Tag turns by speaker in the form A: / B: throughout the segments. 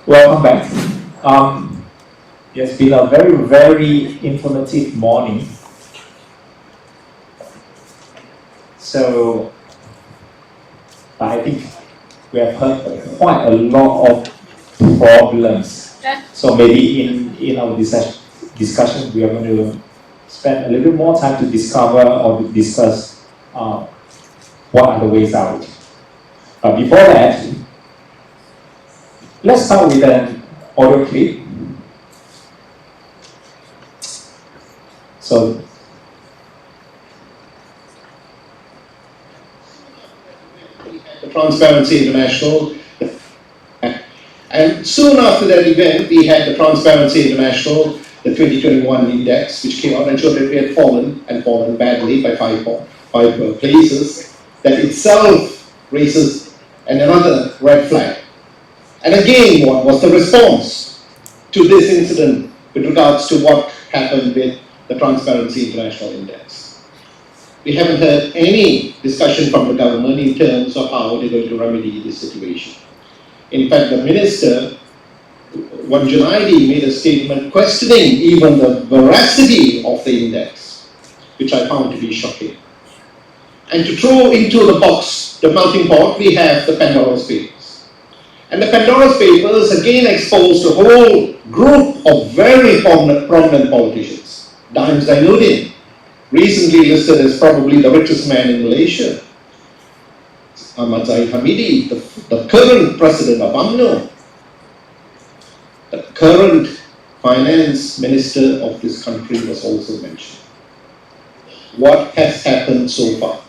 A: Welcome back. It's been a very, very informative morning. So, I think we have heard quite a lot of problems. So maybe in our discussion, we are going to spend a little bit more time to discover or to discuss what are the ways out. But before that, let's start with an audio clip. So,
B: the Transparency International, and soon after that event, we had the Transparency International, the 2021 index, which came out and showed that we had fallen badly by five places. That itself raises another red flag. And again, what was the response to this incident with regards to what happened with the Transparency International Index? We haven't heard any discussion from the government in terms of how they're going to remedy this situation. In fact, the minister, one Junaidi, made a statement questioning even the veracity of the index, which I found to be shocking. And to throw into the box, the melting pot, we have the Pandora's Papers. And the Pandora's Papers again exposed a whole group of very prominent politicians. Daim Zainuddin, recently listed as probably the richest man in Malaysia. Ahmad Zahid Hamidi, the current president of UMNO, the current finance minister of this country was also mentioned. What has happened so far?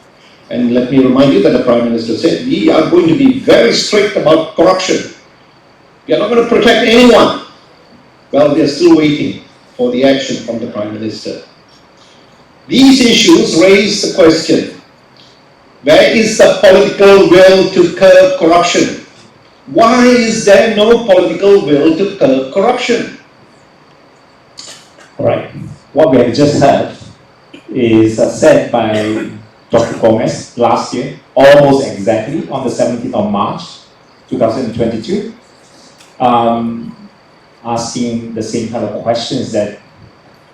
B: And let me remind you that the Prime Minister said, we are going to be very strict about corruption. We are not going to protect anyone. Well, we are still waiting for the action from the Prime Minister. These issues raise the question, where is the political will to curb corruption? Why is there no political will to curb corruption?
A: all right. What we have just heard is said by Dr. Gomez last year, almost exactly on the 17th of March 2022, asking the same kind of questions that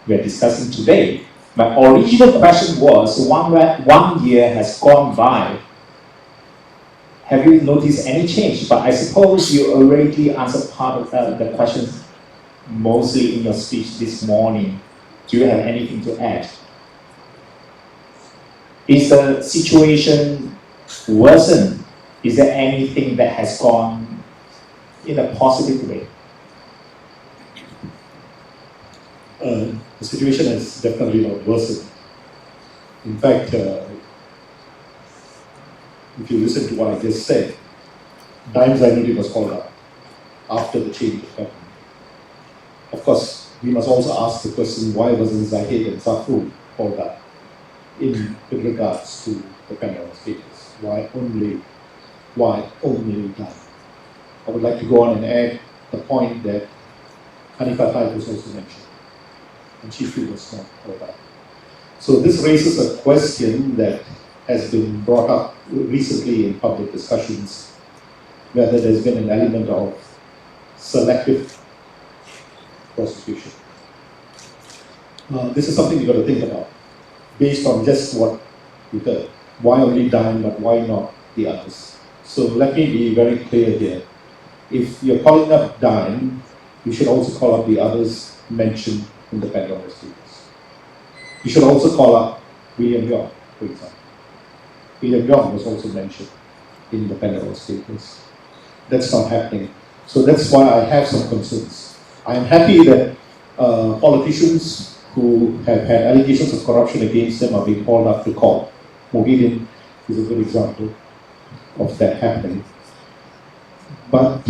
A: we're discussing today. My original question was, one year has gone by. Have you noticed any change? But I suppose you already answered part of the questions mostly in your speech this morning. Do you have anything to add? Is the situation worsened? Is there anything that has gone in a positive way?
C: The situation has definitely not worsened. In fact, if you listen to what I just said, Daim Zainuddin was called up after the change of government. Of course, we must also ask the question, why wasn't Zahid and Zafrul called up in regards to the Pandora's Papers? Why only Daim? I would like to go on and add the point that Hanifa Taib was also mentioned, and she too was not called up. So this raises a question that has been brought up recently in public discussions, whether there's been an element of selective prosecution. This is something you've got to think about, based on just what you heard. Why only Daim, but why not the others? So let me be very clear here. If you're calling up Daim, you should also call up the others mentioned in the Pandora's Papers. You should also call up William Yong, for example. William Yong was also mentioned in the Pandora's Papers. That's not happening. So that's why I have some concerns. I am happy that politicians who have had allegations of corruption against them are being called up to court. Muhyiddin is a good example of that happening. But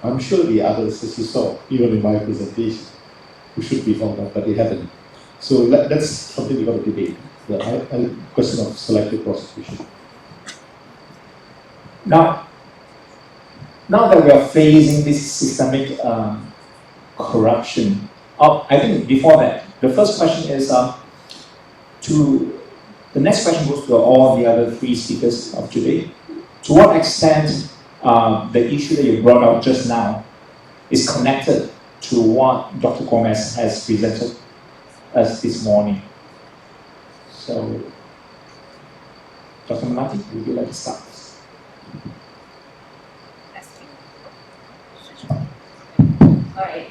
C: I'm sure the others, as you saw, even in my presentation, who should be called up, but they haven't. So that's something we've got to debate, the question of selective prosecution.
A: Now that we are facing this systemic corruption, I think before that, the first question is the next question goes to all the other three speakers of today. To what extent the issue that you brought out just now is connected to what Dr. Gomez has presented us this morning. So, Dr. Melati, would you like to start?
D: Alright.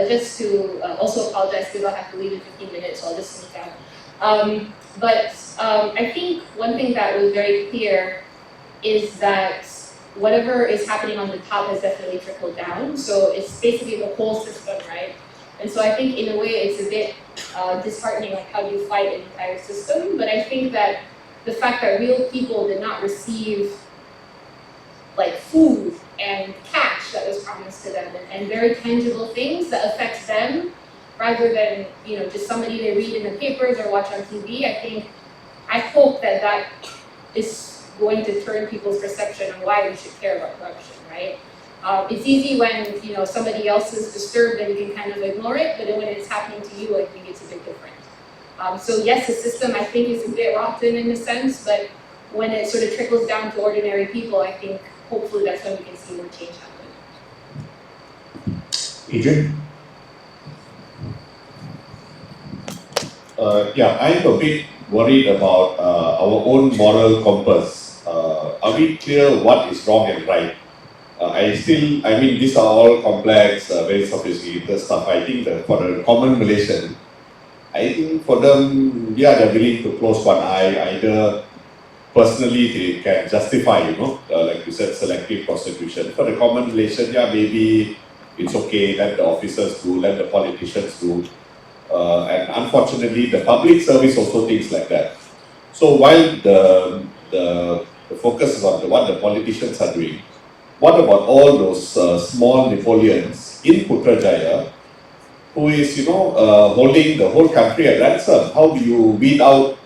D: Just to also apologize because I'll have to leave in 15 minutes, so I'll just sneak out. I think one thing that was very clear is that whatever is happening on the top has definitely trickled down. So it's basically the whole system, right? And so I think in a way it's a bit disheartening, like how do you fight an entire system? But I think that the fact that real people did not receive like food and cash that was promised to them and very tangible things that affect them rather than, you know, just somebody they read in the papers or watch on TV, I hope that that is going to turn people's perception on why we should care about corruption, right? It's easy when, you know, somebody else is disturbed and you can kind of ignore it, but then when it's happening to you, I think it's a bit different. So yes, the system I think is a bit rotten in a sense, but when it sort of trickles down to ordinary people, I think hopefully that's when we can see more change happen.
A: Adrian?
E: I'm a bit worried about our own moral compass. Are we clear what is wrong and right? These are all complex, very sophisticated stuff. I think that for the common Malaysian, I think for them, they're willing to close one eye. Either personally they can justify, like you said, selective prosecution. For the common Malaysian, maybe it's okay, let the officers do, let the politicians do. And unfortunately, the public service also thinks like that. So while the focus is on what the politicians are doing, what about all those small Napoleons in Putrajaya who is, holding the whole country at ransom? How do you weed out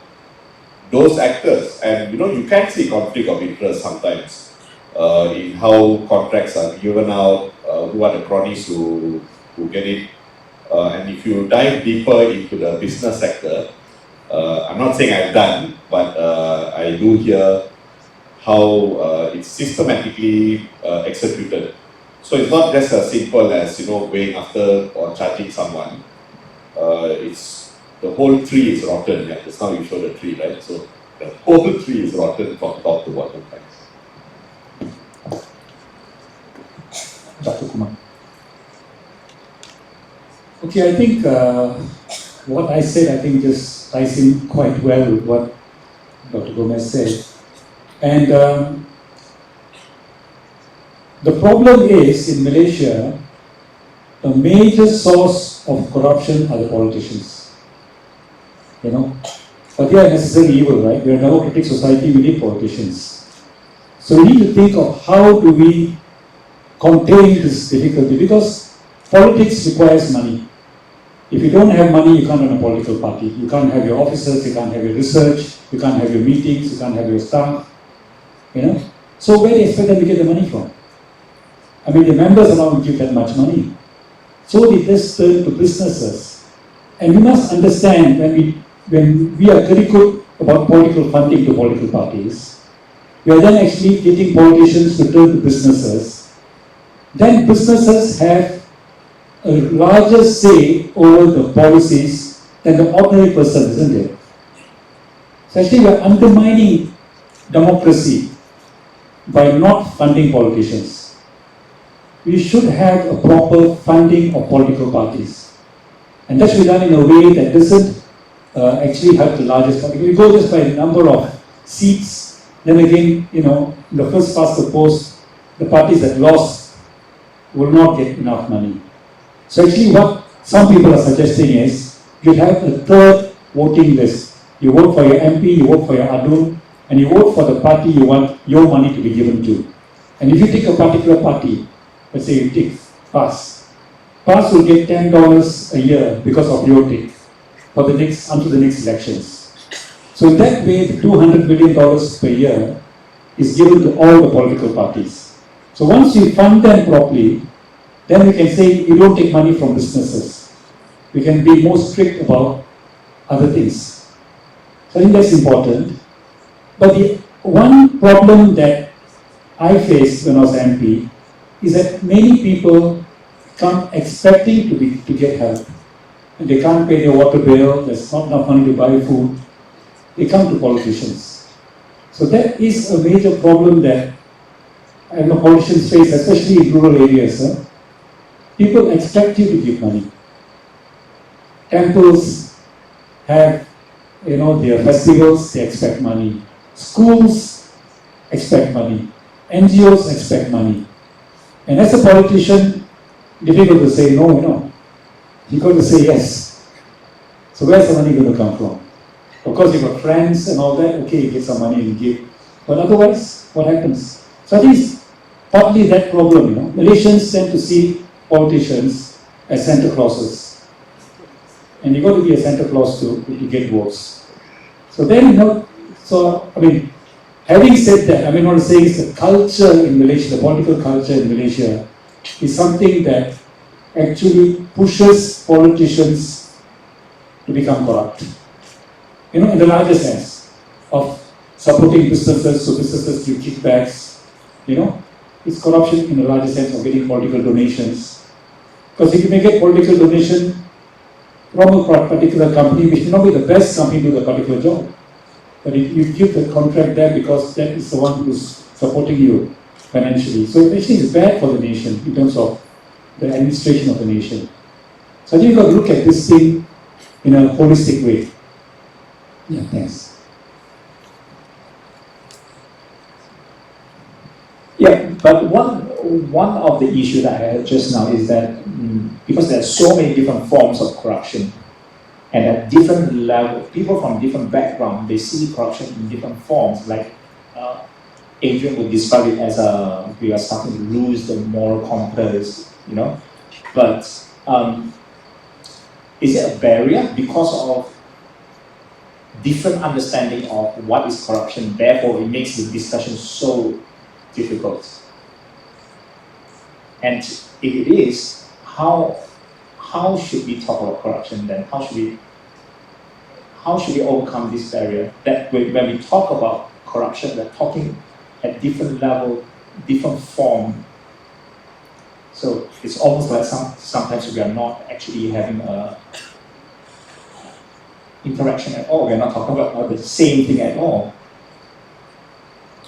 E: those actors? And, you can see conflict of interest sometimes in how contracts are given out, who are the cronies who get it. And if you dive deeper into the business sector, I'm not saying I've done, but I do hear how it's systematically executed. So it's not just as simple as going after or charging someone. It's the whole tree is rotten. Yeah, just now you show the tree, right? So the whole tree is rotten from top to bottom.
A: Dr. Kumar?
F: Okay, I think what I said, just ties in quite well with what Dr. Gomez said. And the problem is, in Malaysia, the major source of corruption are the politicians. But they are necessarily evil, right? We are a democratic society, we need politicians. So we need to think of how do we contain this difficulty, because politics requires money. If you don't have money, you can't run a political party. You can't have your officers, you can't have your research, you can't have your meetings, you can't have your staff. So where do you expect them to get the money from? The members alone give that much money. So they just turn to businesses. And we must understand when we are critical about political funding to political parties, we are then actually getting politicians to turn to businesses. Then businesses have a larger say over the policies than the ordinary person, isn't it? So actually we are undermining democracy by not funding politicians. We should have a proper funding of political parties. And that should be done in a way that doesn't actually help the largest party. If you go just by the number of seats, then again, the first past the post, the parties that lost will not get enough money. So actually what some people are suggesting is, you have a third voting list. You vote for your MP, you vote for your ADU, and you vote for the party you want your money to be given to. And if you take a particular party, let's say you take PAS will get $10 a year because of your take for until the next elections. So in that way, the $200 billion per year is given to all the political parties. So once you fund them properly, then we can say you don't take money from businesses. We can be more strict about other things. So I think that's important. But the one problem that I faced when I was MP is that many people come expecting to get help. And they can't pay their water bill, there's not enough money to buy food. They come to politicians. So that is a major problem that politicians face, especially in rural areas. People expect you to give money. Temples have, their festivals, they expect money. Schools expect money. NGOs expect money. And as a politician, difficult to say no, You've got to say yes. So where's the money going to come from? Of course, you've got friends and all that, okay, you get some money and give. But otherwise, what happens? So I think it's partly that problem, Malaysians tend to see politicians as Santa Clauses. And you've got to be a Santa Claus to get votes. So then, having said that, what I'm saying is the culture in Malaysia, the political culture in Malaysia, is something that actually pushes politicians to become corrupt. In the larger sense of supporting businesses, so businesses give kickbacks, it's corruption in the larger sense of getting political donations. Because if you may get political donation from a particular company, which may not be the best company to do the particular job, but if you give the contract there because that is the one who's supporting you financially. So actually it's bad for the nation in terms of the administration of the nation. So I think you've got to look at this thing in a holistic way. Yeah, thanks.
A: Yeah, but one of the issues that I had just now is that because there are so many different forms of corruption, and at different levels, people from different backgrounds, they see corruption in different forms. Like Adrian would describe it as we are starting to lose the moral compass, But is it a barrier because of different understanding of what is corruption? Therefore, it makes the discussion so difficult. And if it is, how should we talk about corruption then? How should we overcome this barrier? That when we talk about corruption, we're talking at different level, different form. So it's almost like sometimes we are not actually having a interaction at all. We're not talking about the same thing at all.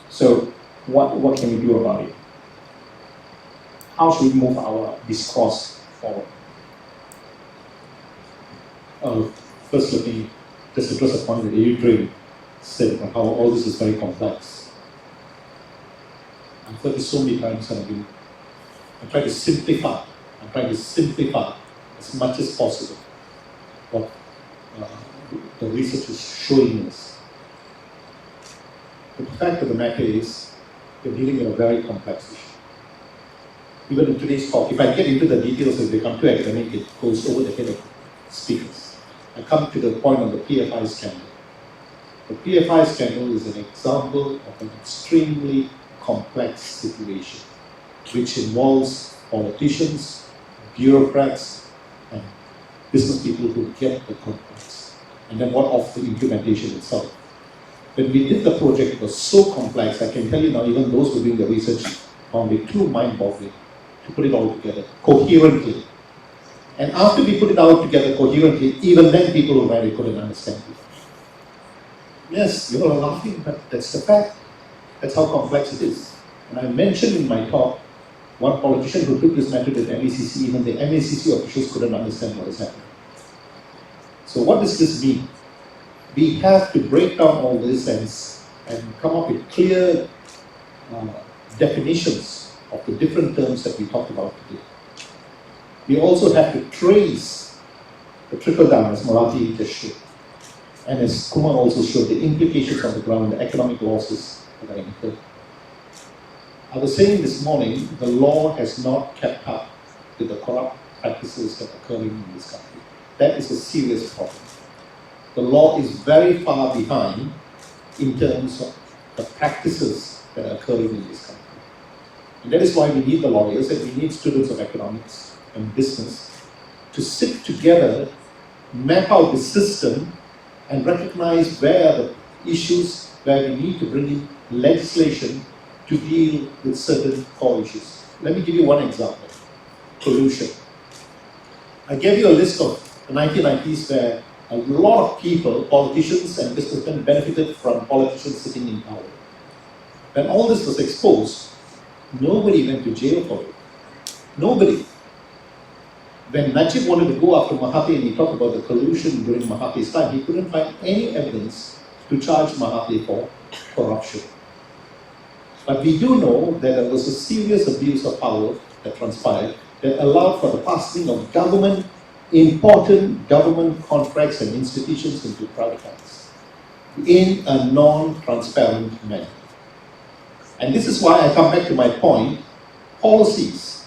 A: So what can we do about it? How should we move our discourse forward?
C: First, let me just address a point that Adrian said about how all this is very complex. I've heard this so many times, and I try to simplify. I'm trying to simplify as much as possible what the research is showing us. But the fact of the matter is, we're dealing with a very complex issue. Even in today's talk, if I get into the details as they come to academic, it goes over the head of speakers. I come to the point on the PFI scandal. The PFI scandal is an example of an extremely complex situation, which involves politicians, bureaucrats, and business people who get the contracts, and then what of the implementation itself. When we did the project, it was so complex, I can tell you now, even those who are doing the research found it too mind-boggling to put it all together coherently. And after we put it all together coherently, even then people were very couldn't understand it. Yes, you're all laughing, but that's the fact. That's how complex it is. And I mentioned in my talk, one politician who took this matter to the MECC, even the MECC officials couldn't understand what is happening. So what does this mean? We have to break down all this and come up with clear definitions of the different terms that we talked about today. We also have to trace the trickle down, as Melati just showed, and as Kumar also showed, the implications on the ground, the economic losses that are incurred. I was saying this morning, the law has not kept up with the corrupt practices that are occurring in this country. That is a serious problem. The law is very far behind in terms of the practices that are occurring in this country. And that is why we need the lawyers and we need students of economics and business to sit together, map out the system, and recognize where are the issues where we need to bring in legislation to deal with certain core issues. Let me give you one example. Pollution. I gave you a list of the 1990s where a lot of people, politicians and businessmen, benefited from politicians sitting in power. When all this was exposed, nobody went to jail for it. Nobody. When Najib wanted to go after Mahathir and he talked about the collusion during Mahathir's time, he couldn't find any evidence to charge Mahathir for corruption. But we do know that there was a serious abuse of power that transpired that allowed for the passing of important government contracts and institutions into private hands in a non-transparent manner. And this is why I come back to my point, policies.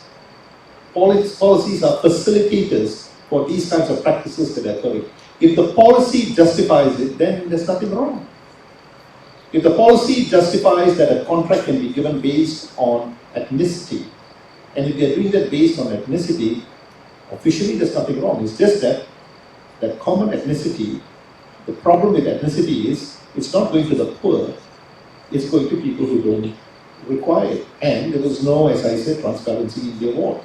C: Policies are facilitators for these kinds of practices that are occurring. If the policy justifies it, then there's nothing wrong. If the policy justifies that a contract can be given based on ethnicity, and if they're doing that based on ethnicity, officially there's nothing wrong. It's just that common ethnicity, the problem with ethnicity is it's not going to the poor, it's going to people who don't require it. And there was no, as I said, transparency in the award.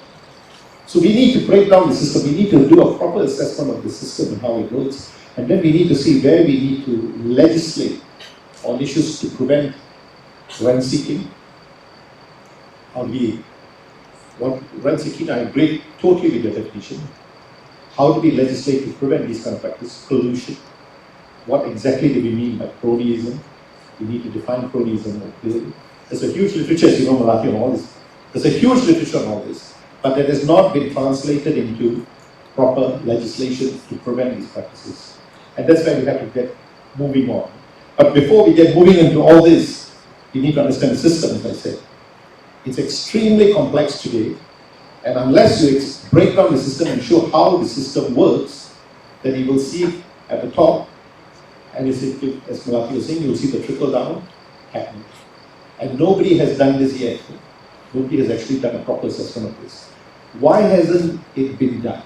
C: So we need to break down the system. We need to do a proper assessment of the system and how it works. And then we need to see where we need to legislate on issues to prevent rent seeking. Rent seeking, I agree totally with your definition. How do we legislate to prevent these kind of practices? Collusion. What exactly do we mean by cronyism? We need to define cronyism more clearly. There's a huge literature, as you know, Melati, on all this. There's a huge literature on all this. But that has not been translated into proper legislation to prevent these practices. And that's why we have to get moving on. But before we get moving into all this, we need to understand the system, as I said. It's extremely complex today, and unless you break down the system and show how the system works, then you will see at the top, and as Melati was saying, you'll see the trickle down happening. And nobody has done this yet. Nobody has actually done a proper assessment of this. Why hasn't it been done?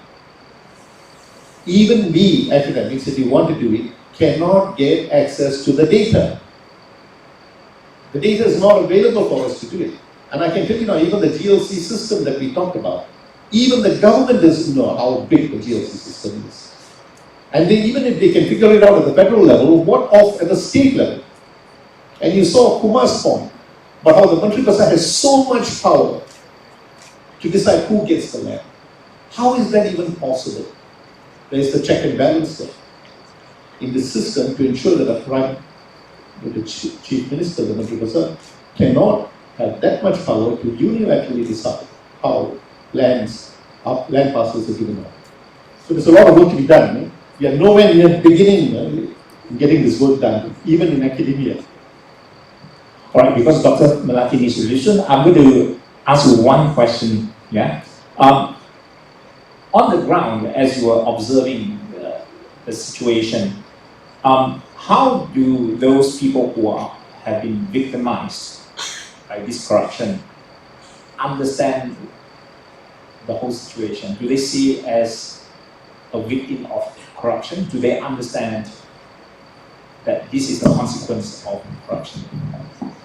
C: Even we, academics, if we want to do it, cannot get access to the data. The data is not available for us to do it. And I can tell you now, even the GLC system that we talked about, even the government doesn't know how big the GLC system is. And even if they can figure it out at the federal level, what of at the state level? And you saw Kumar's point about how the Mantri Parishad has so much power to decide who gets the land. How is that even possible? There is the check and balance there in the system to ensure that the chief minister, the Mantri Parishad, cannot have that much power to unilaterally decide how land parcels are given out. So there's a lot of work to be done. Eh? We are nowhere near the beginning in getting this work done, even in academia.
A: Alright, because Dr. Melati needs to listen, I'm going to ask you one question. Yeah. On the ground, as you are observing the situation, how do those people who have been victimized by this corruption understand the whole situation? Do they see it as a victim of corruption? Do they understand that this is the consequence of corruption?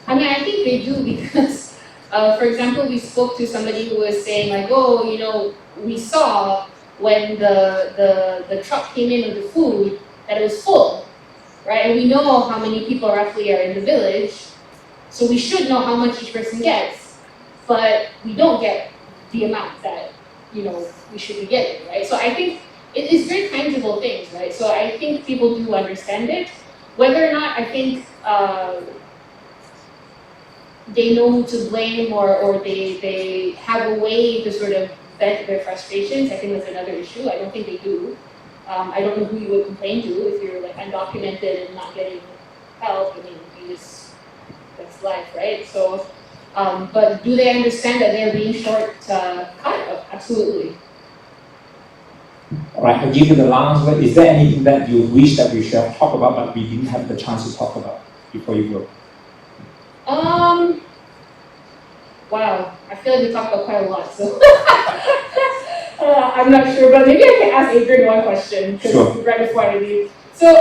D: I mean, I think they do because, for example, we spoke to somebody who was saying like, oh, you know, we saw when the truck came in with the food that it was full, right? And we know how many people roughly are in the village, so we should know how much each person gets, but we don't get the amount that, you know, we should be getting, right? So I think it is very tangible things, right? So I think people do understand it. Whether or not I think they know who to blame or they have a way to sort of vent their frustrations, I think that's another issue. I don't think they do. I don't know who you would complain to if you're like undocumented and not getting help. I mean, that's life, right? So, but do they understand that they're being short-cut? Absolutely.
A: All right, I'll give you the last word. Is there anything that you wish that we should have talked about but we didn't have the chance to talk about before you go?
D: Wow, I feel like we talked about quite a lot, so I'm not sure, but maybe I can ask Adrian one question because
A: Sure.
D: right before I leave. So,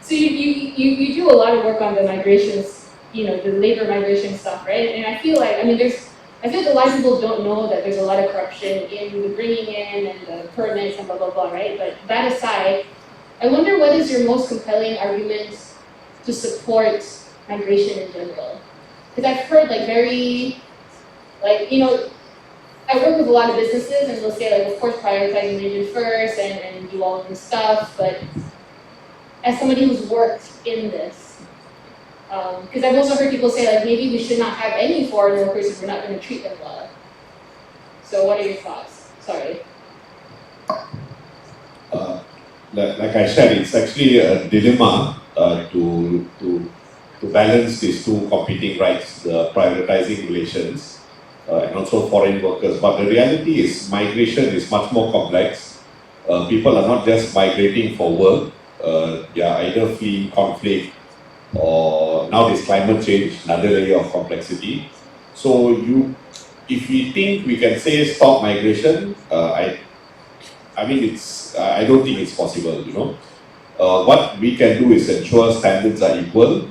D: so you do a lot of work on the migrations, you know, the labor migration stuff, right? And I feel like, I mean, there's I feel like a lot of people don't know that there's a lot of corruption in the bringing in and the permits and blah, blah, blah, right? But that aside, I wonder what is your most compelling argument to support migration in general? Because I've heard like I work with a lot of businesses and they'll say like, of course, prioritize religion first and do all of this stuff, but as somebody who's worked in this, because I've also heard people say like, maybe we should not have any foreign workers if we're not going to treat them well. So what are your thoughts? Sorry.
E: Like I said, it's actually a dilemma to balance these two competing rights, the prioritizing relations and also foreign workers. But the reality is migration is much more complex. People are not just migrating for work, they are either fleeing conflict or now there's climate change, another layer of complexity. So if we think we can say stop migration, I don't think it's possible, you know. What we can do is ensure standards are equal,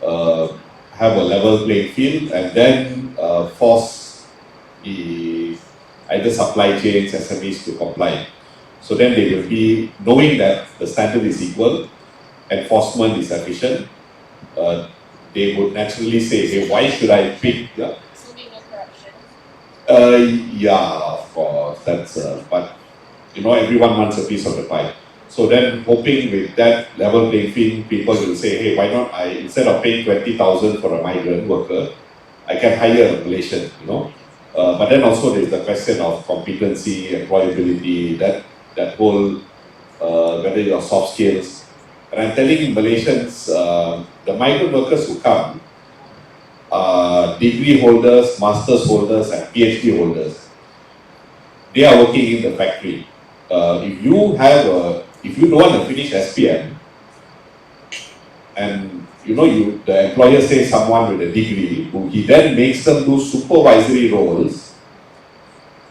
E: have a level playing field, and then force either supply chains, SMEs to comply. So then they will be knowing that the standard is equal, enforcement is efficient. They would naturally say, hey, why should I pick?
D: Assuming no corruption.
E: Yeah, of course, that's, but you know, everyone wants a piece of the pie. So then hoping with that level playing field, people will say, hey, why not instead of paying 20,000 for a migrant worker, I can hire a Malaysian, you know. But then also there's the question of competency, employability, that whole, whether your soft skills. And I'm telling Malaysians, the migrant workers who come are degree holders, master's holders, and PhD holders. They are working in the factory. If you don't want to finish SPM, and you know the employer says someone with a degree, who he then makes them do supervisory roles,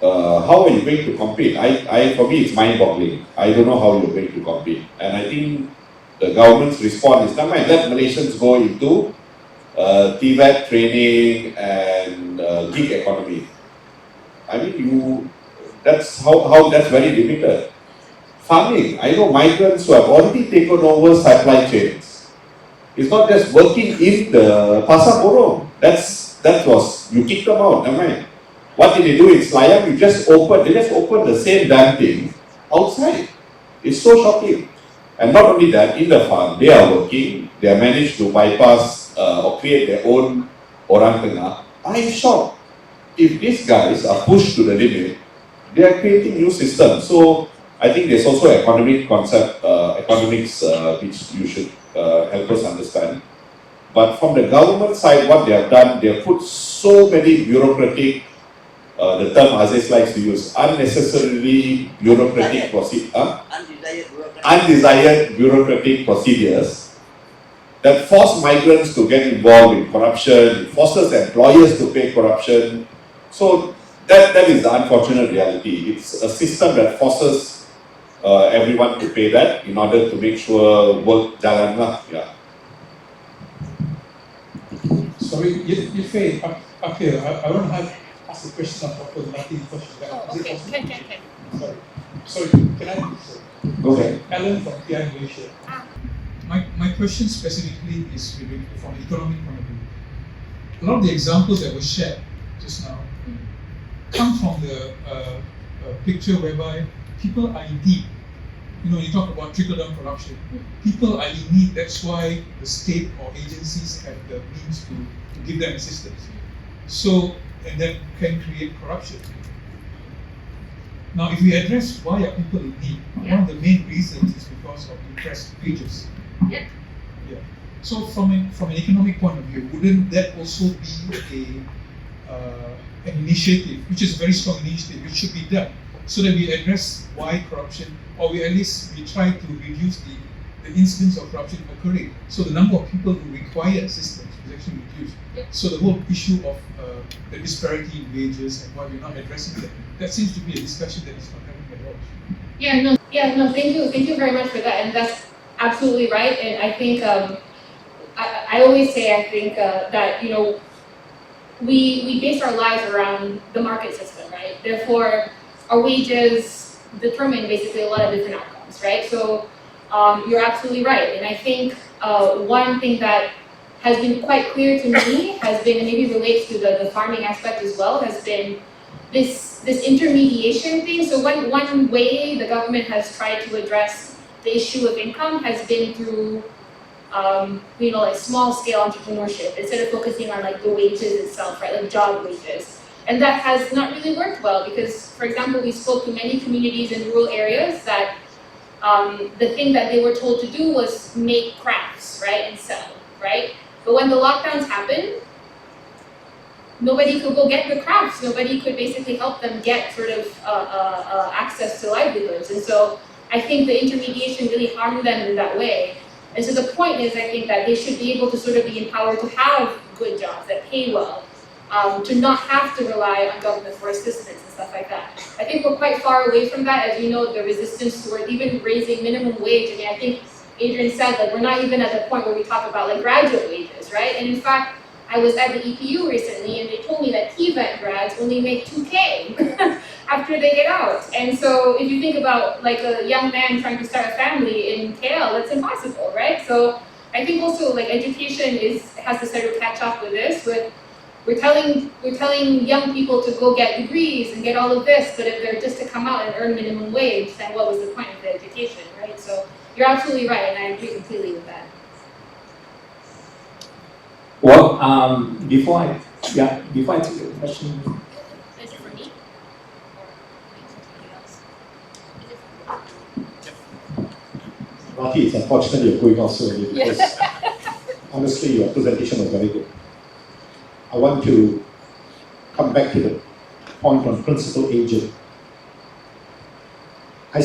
E: how are you going to compete? For me, it's mind-boggling. I don't know how you're going to compete. And I think the government's response is, never mind, let Malaysians go into TVET training and gig economy. I mean, that's very limited. Farming, I know migrants who have already taken over supply chains. It's not just working in the pasar borong. You kick them out, never mind. What did they do in Selayang? They just opened the same damn thing outside. It's so shocking. And not only that, in the farm, they are working, they have managed to bypass or create their own orang tengah. I'm shocked. If these guys are pushed to the limit, they are creating new systems. So I think there's also economics which you should help us understand. But from the government side, what they have done, they have put so many bureaucratic, the term Aziz likes to use, unnecessarily bureaucratic undesired bureaucratic procedures that force migrants to get involved in corruption, it forces employers to pay corruption. So that is the unfortunate reality. It's a system that forces everyone to pay that in order to make sure work jalan lah. Yeah.
G: Sorry, Yifei, up here. I want to ask a question of Dr. Melati because she's back.
D: Oh, okay. Can.
G: Sorry, can I?
A: Go ahead.
G: Alan from PI Malaysia. My question specifically is related from an economic point of view. A lot of the examples that were shared just now come from the picture whereby people are in need. You know, you talk about trickle-down corruption. People are in need, that's why the state or agencies have the means to give them assistance. So, and that can create corruption. Now, if we address why are people in need, one of the main reasons is because of depressed wages.
D: Yeah.
G: So, from an economic point of view, wouldn't that also be an initiative, which is a very strong initiative, which should be done, so that we address why corruption, or we try to reduce the incidence of corruption occurring, so the number of people who require assistance is actually reduced.
D: Yeah.
G: So the whole issue of the disparity in wages and why we're not addressing that seems to be a discussion that is not happening at all.
D: Thank you very much for that, and that's absolutely right. And I think I always say that we base our lives around the market system, right? Therefore, our wages determine basically a lot of different outcomes, right? So you're absolutely right. And I think one thing that has been quite clear to me has been, and maybe relates to the farming aspect as well, has been this intermediation thing. So one way the government has tried to address the issue of income has been through like small scale entrepreneurship instead of focusing on like the wages itself, right? Like job wages. And that has not really worked well because, for example, we spoke to many communities in rural areas that the thing that they were told to do was make crafts, right, and sell, right? But when the lockdowns happened, nobody could go get the crafts. Nobody could basically help them get sort of access to livelihoods. And so I think the intermediation really harmed them in that way. And so the point is, I think that they should be able to sort of be empowered to have good jobs that pay well, to not have to rely on government for assistance and stuff like that. I think we're quite far away from that, as you know, the resistance toward even raising minimum wage. I mean, I think Adrian said, like, we're not even at the point where we talk about like graduate wages, right? And in fact, I was at the EPU recently and they told me that TVET grads only make 2K after they get out. And so if you think about like a young man trying to start a family in KL, that's impossible, right? So I think also like education has to sort of catch up with this. We're telling young people to go get degrees and get all of this, but if they're just to come out and earn minimum wage, then what was the point of the education, right? So you're absolutely right, and I agree completely with that.
A: Well, before I take the question.
D: Is it for me?
C: Melati, it's unfortunate you're going off so early because honestly, your presentation was very good. I want to come back to the point on principal agent. I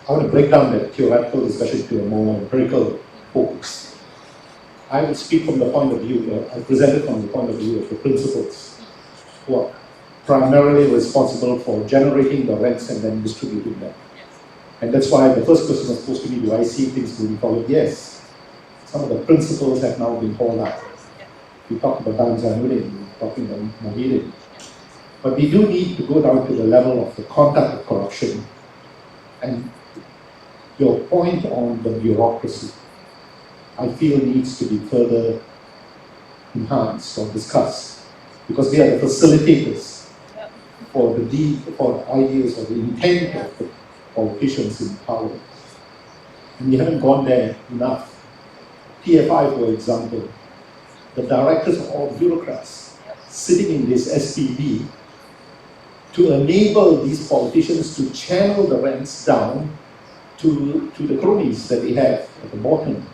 C: want to break down that theoretical discussion to a more empirical focus. I will speak from the point of view, I presented from the point of view of the principals who are primarily responsible for generating the rents and then distributing them. And that's why the first question was supposed to be, do I see things moving forward? Yes. Some of the principles have now been called out. We talked about Dan Zanuddin, we talking about Mohidin. But we do need to go down to the level of the conduct of corruption. And your point on the bureaucracy, I feel needs to be further enhanced or discussed, because they are the facilitators for the ideas or the intent of the politicians in power. And we haven't gone there enough. TFI, for example, the directors are all bureaucrats sitting in this SPV to enable these politicians to channel the rents down to the cronies that they have at the bottom.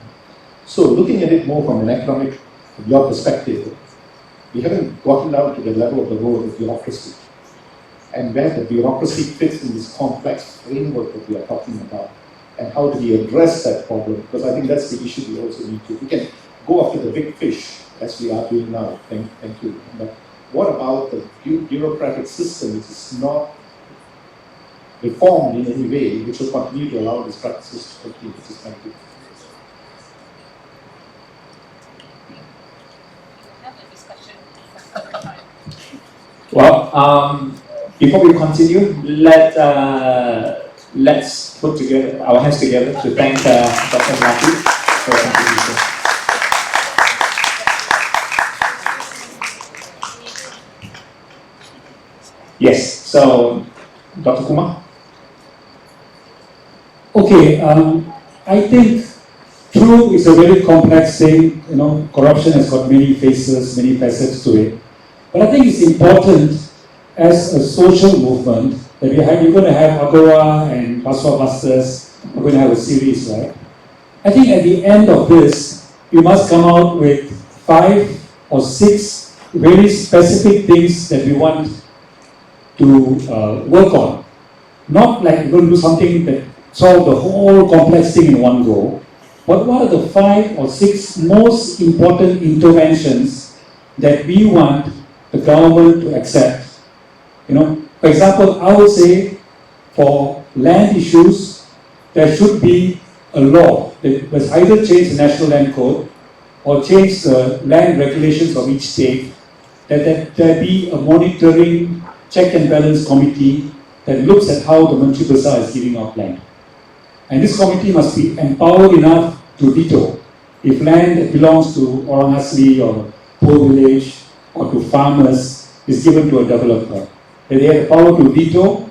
C: So looking at it more from an economic, from your perspective, we haven't gotten down to the level of the role of bureaucracy. And where the bureaucracy fits in this complex framework that we are talking about, and how do we address that problem? Because I think that's the issue we also need to. We can go after the big fish, as we are doing now, thank you. But what about the bureaucratic system which is not reformed in any way, which will continue to allow these practices to continue? Thank you.
A: Well, before we continue, let's put together our hands together to thank Dr. Melati for her contribution. Yes, so Dr. Kumar.
F: Okay, I think true is a very complex thing. You know, corruption has got many faces, many facets to it. But I think it's important as a social movement that we're going to have Agora and Paswa Busters. We're going to have a series, right? I think at the end of this, we must come out with 5 or 6 very specific things that we want to work on. Not like we're going to do something that solve the whole complex thing in one go, but what are the 5 or 6 most important interventions that we want the government to accept? You know, for example, I would say for land issues, there should be a law that was either change the National Land Code or change the land regulations of each state that there be a monitoring check and balance committee that looks at how the Menteri Besar is giving out land. And this committee must be empowered enough to veto. If land that belongs to Orang Asli or poor village or to farmers is given to a developer, that they have the power to veto,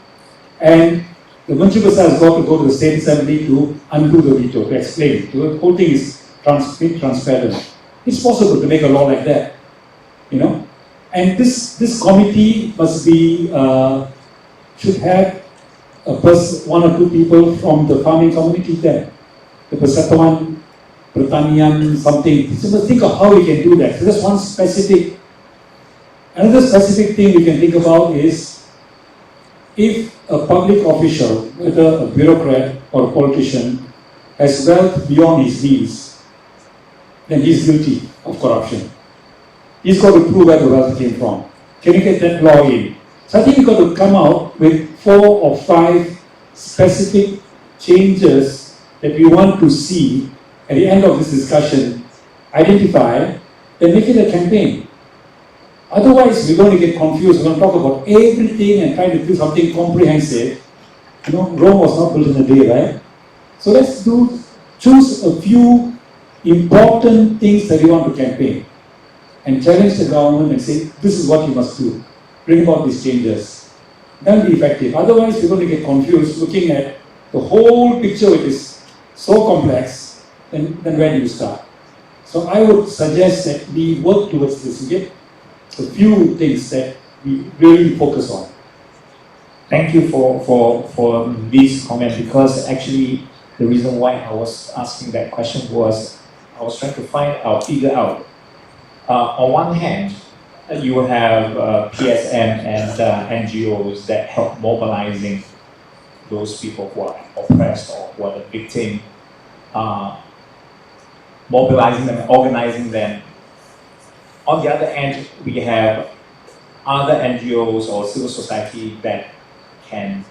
F: and the Menteri Besar has got to go to the State Assembly to undo the veto, to explain. The whole thing is transparent. It's possible to make a law like that, you know. And this committee must be should have one or two people from the farming community there. The Persatuan Pertanian something. So let's think of how we can do that. So that's one specific. Another specific thing we can think about is if a public official, whether a bureaucrat or a politician, has wealth beyond his means, then he's guilty of corruption. He's got to prove where the wealth came from. Can you get that law in? So I think we've got to come out with 4 or 5 specific changes that we want to see at the end of this discussion, identify, and make it a campaign. Otherwise, we're going to get confused. We're going to talk about everything and try to do something comprehensive. You know, Rome was not built in a day, right? So let's choose a few important things that we want to campaign and challenge the government and say, this is what you must do. Bring about these changes. Then be effective. Otherwise, we're going to get confused looking at the whole picture, which is so complex, then where do you start? So I would suggest that we work towards this. We get a few things that we really focus on.
A: Thank you for this comment, because actually the reason why I was asking that question was I was trying to figure out. On one hand, you have PSM and NGOs that help mobilizing those people who are oppressed or who are the victim, mobilizing them, organizing them. On the other hand, we have other NGOs or civil society that can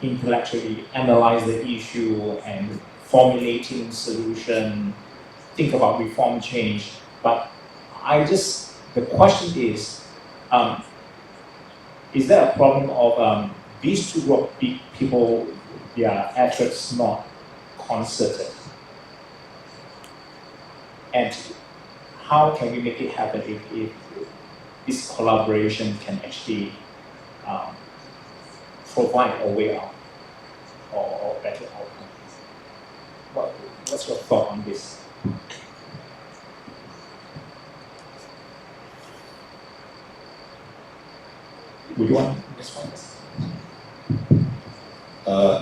A: intellectually analyze the issue and formulating solution, think about reform change. But the question is there a problem of these two group of people, their efforts not concerted? And how can we make it happen if this collaboration can actually provide a way out or better outcome? What's your thought on this? Would you want this one?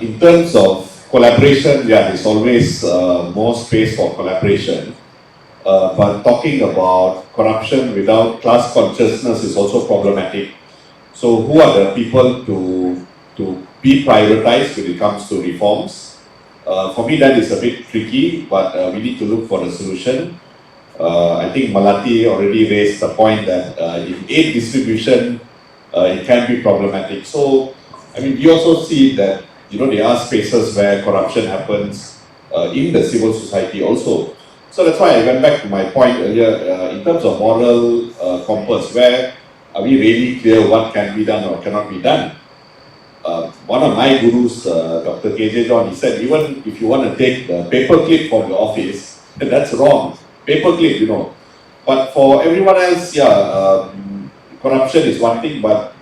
E: In terms of collaboration, yeah, there's always more space for collaboration. But talking about corruption without class consciousness is also problematic. So who are the people to be prioritized when it comes to reforms? For me, that is a bit tricky, but we need to look for a solution. I think Melati already raised the point that in aid distribution, it can be problematic. So, I mean, we also see that, there are spaces where corruption happens in the civil society also. So that's why I went back to my point earlier, in terms of moral compass, where are we really clear what can be done or cannot be done? One of my gurus, Dr. KJ John, he said, even if you want to take the paperclip from your office, that's wrong. Paperclip, But for everyone else, corruption is one thing, but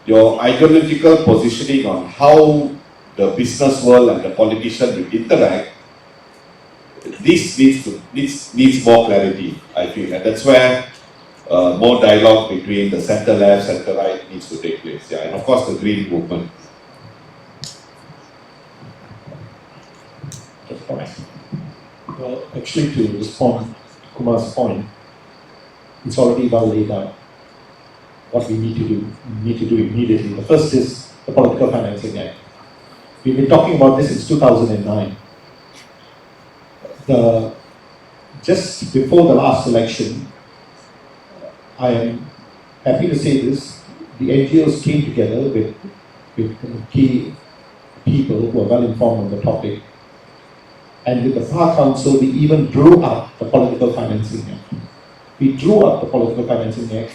E: your ideological positioning on how the business world and the politician will interact, this needs more clarity, I feel. And that's where more dialogue between the center-left, center-right needs to take place. And of course, the green movement.
C: Well, actually, to respond to Kumar's point, it's already well laid out what we need to do. We need to do immediately. The first is the Political Financing Act. We've been talking about this since 2009. Just before the last election, I am happy to say this, the NGOs came together with key people who are well informed on the topic. And with the FAR Council, we even drew up the Political Financing Act. We drew up the Political Financing Act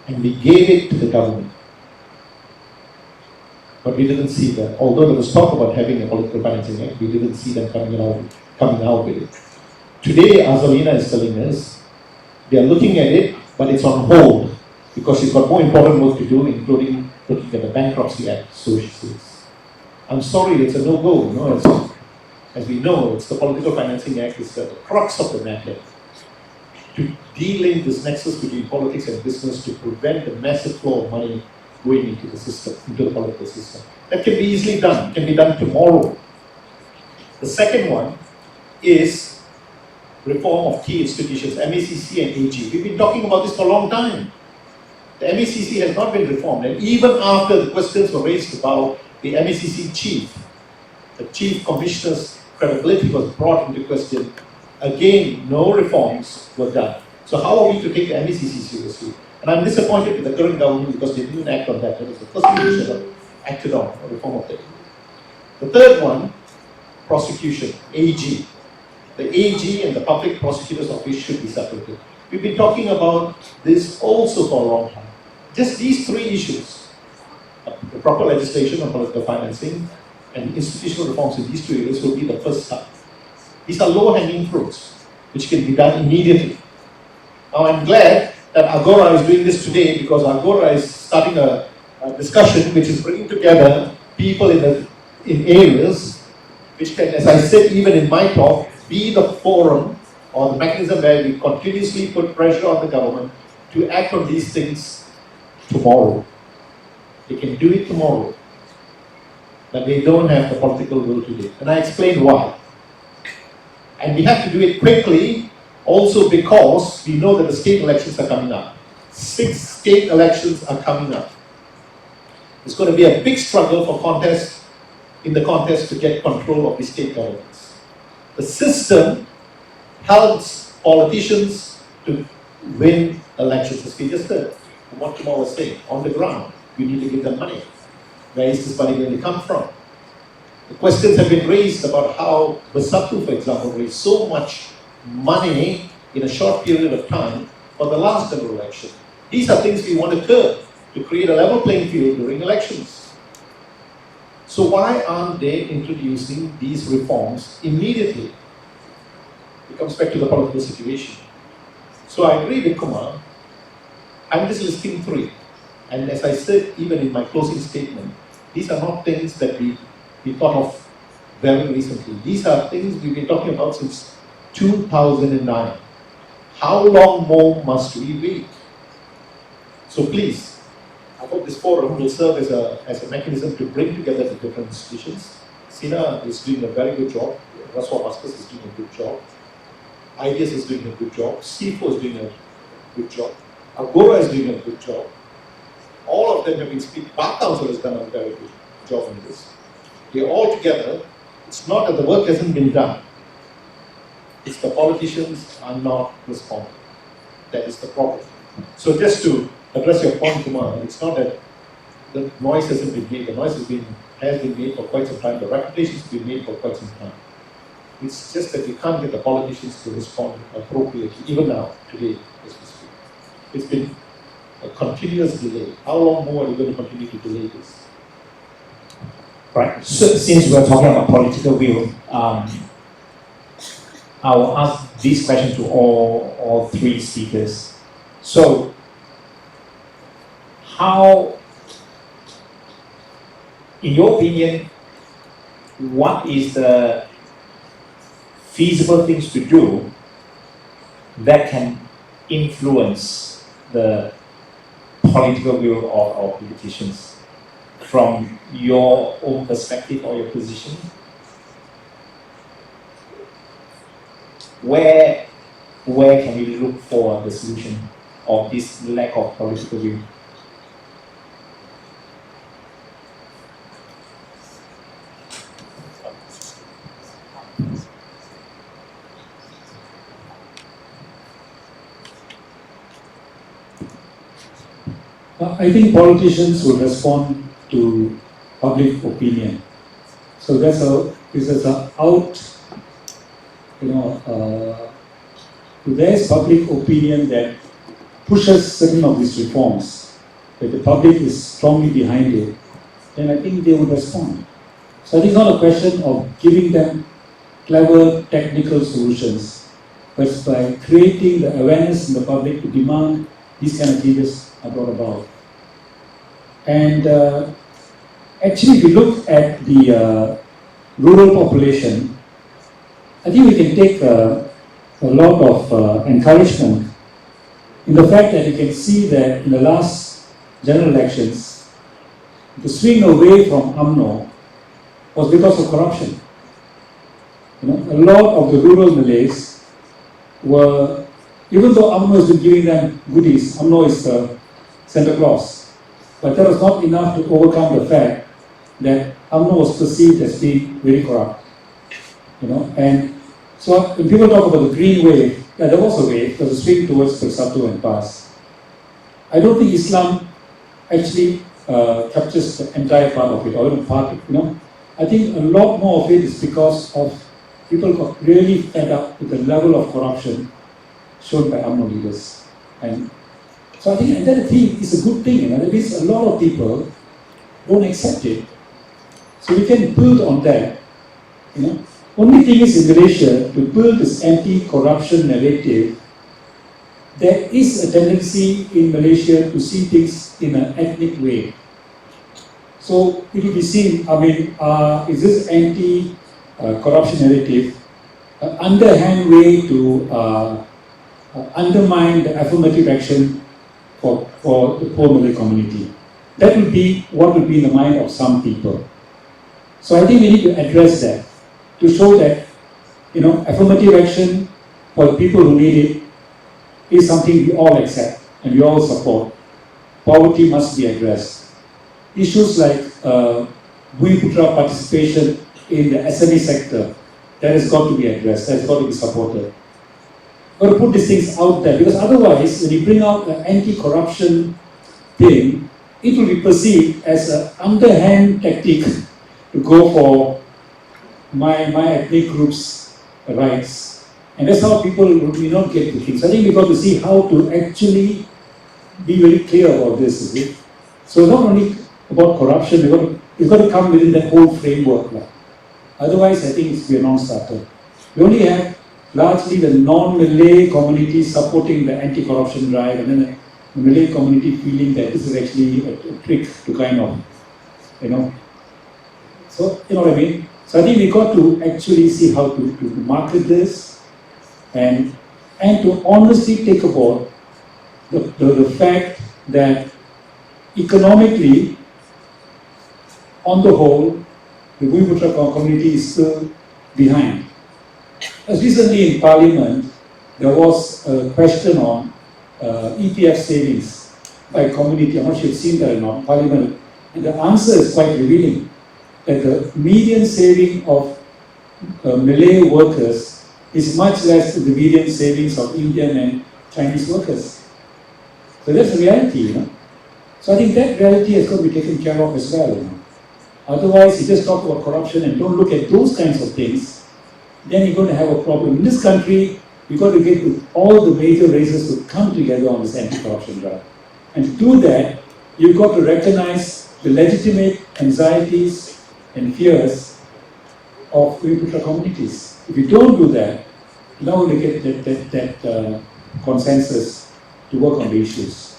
C: and we gave it to the government. But we didn't see that. Although there was talk about having a political financing act, we didn't see them coming out with it. Today, Azalina is telling us they are looking at it, but it's on hold because she's got more important work to do, including looking at the Bankruptcy Act, so she says. I'm sorry, it's a no-go. As we know, it's the Political Financing Act is the crux of the matter. To de-link this nexus between politics and business to prevent the massive flow of money going into the system, into the political system. That can be easily done, can be done tomorrow. The second one is reform of key institutions, MACC and AG. We've been talking about this for a long time. The MACC has not been reformed, and even after the questions were raised about the MACC chief, the chief commissioner's credibility was brought into question, again, no reforms were done. So how are we to take the MACC seriously? And I'm disappointed with the current government because they didn't act on that. That was the first thing they should have acted on, a reform of that. The third one, prosecution, AG. The AG and the public prosecutor's office should be separated. We've been talking about this also for a long time. Just these three issues, the proper legislation on political financing and institutional reforms in these two areas will be the first step. These are low-hanging fruits, which can be done immediately. Now I'm glad that Agora is doing this today because Agora is starting a discussion which is bringing together people in areas which can, as I said even in my talk, be the forum or the mechanism where we continuously put pressure on the government to act on these things tomorrow. They can do it tomorrow, but they don't have the political will to do it. And I explained why. And we have to do it quickly also because we know that the state elections are coming up. 6 state elections are coming up. It's going to be a big struggle for contest to get control of the state governments. The system helps politicians to win elections, as we just heard. From what Kumar was saying, on the ground, we need to give them money. Where is this money going to come from? The questions have been raised about how Bersatu, for example, raised so much money in a short period of time for the last general election. These are things we want to curb to create a level playing field during elections. So why aren't they introducing these reforms immediately? It comes back to the political situation. So I agree with Kumar. I'm just listing 3. And as I said, even in my closing statement, these are not things that we thought of very recently. These are things we've been talking about since 2009. How long more must we wait? So please, I hope this forum will serve as a mechanism to bring together the different institutions. SINA is doing a very good job. Raswa Maskas is doing a good job. IDS is doing a good job. CIFO is doing a good job. Agora is doing a good job. All of them have been speaking. Bar Council has done a very good job on this. They're all together. It's not that the work hasn't been done. It's the politicians are not responding. That is the problem. So just to address your point, Kumar, it's not that the noise hasn't been made. The noise has been made for quite some time. The reputation has been made for quite some time. It's just that we can't get the politicians to respond appropriately, even now, today, as we speak. It's been a continuous delay. How long more are we going to continue to delay this?
A: Right. So since we're talking about political will, I will ask this question to all 3 speakers. So, how, in your opinion, what is the feasible things to do that can influence the political will of our politicians from your own perspective or your position? Where can we look for the solution of this lack of political will?
F: I think politicians will respond to public opinion. So that's there is public opinion that pushes certain of these reforms, if the public is strongly behind it, then I think they would respond. So I think it's not a question of giving them clever technical solutions, but it's by creating the awareness in the public to demand these kind of changes are brought about. And actually, if you look at the rural population, I think we can take a lot of encouragement in the fact that you can see that in the last general elections, the swing away from UMNO was because of corruption. You know, a lot of the rural Malays were, even though UMNO has been giving them goodies, UMNO is Santa Claus, but that was not enough to overcome the fact that UMNO was perceived as being very corrupt. You know, and so when people talk about the green wave, yeah, there was a wave, there was a swing towards Bersatu and PAS. I don't think Islam actually captures the entire part of it, or even part of it, you know. I think a lot more of it is because of people got really fed up with the level of corruption shown by UMNO leaders. And so I think that thing is a good thing, you know. That means a lot of people don't accept it. So we can build on that, you know. Only thing is in Malaysia, to build this anti-corruption narrative, there is a tendency in Malaysia to see things in an ethnic way. So it will be seen, I mean, is this anti-corruption narrative an underhand way to undermine the affirmative action for the poor Malay community? That will be what will be in the mind of some people. So I think we need to address that, to show that, you know, affirmative action for the people who need it is something we all accept and we all support. Poverty must be addressed. Issues like Bumi-Putra participation in the SME sector, that has got to be addressed, that has got to be supported. We've got to put these things out there, because otherwise, when you bring out the anti-corruption thing, it will be perceived as an underhand tactic to go for my ethnic group's rights. And that's how people will not get to things. I think we've got to see how to actually be very clear about this, is it? So not only about corruption, it's got to come within that whole framework. Otherwise, I think it's be a non-starter. We only have largely the non-Malay community supporting the anti-corruption drive, and then the Malay community feeling that this is actually a trick to kind of, you know. So, you know what I mean? So I think we got to actually see how to market this and to honestly take about the fact that economically, on the whole, the Bumi-Putra community is still behind. As recently in Parliament, there was a question on EPF savings by community. I'm not sure if you've seen that or not, Parliament. And the answer is quite revealing, that the median saving of Malay workers is much less than the median savings of Indian and Chinese workers. So that's the reality, you know. So I think that reality has got to be taken care of as well, you know. Otherwise, you just talk about corruption and don't look at those kinds of things, then you're going to have a problem. In this country, you've got to get all the major races to come together on this anti-corruption drive. And to do that, you've got to recognize the legitimate anxieties and fears of Bumi-Putra communities. If you don't do that, you're not going to get that consensus to work on the issues.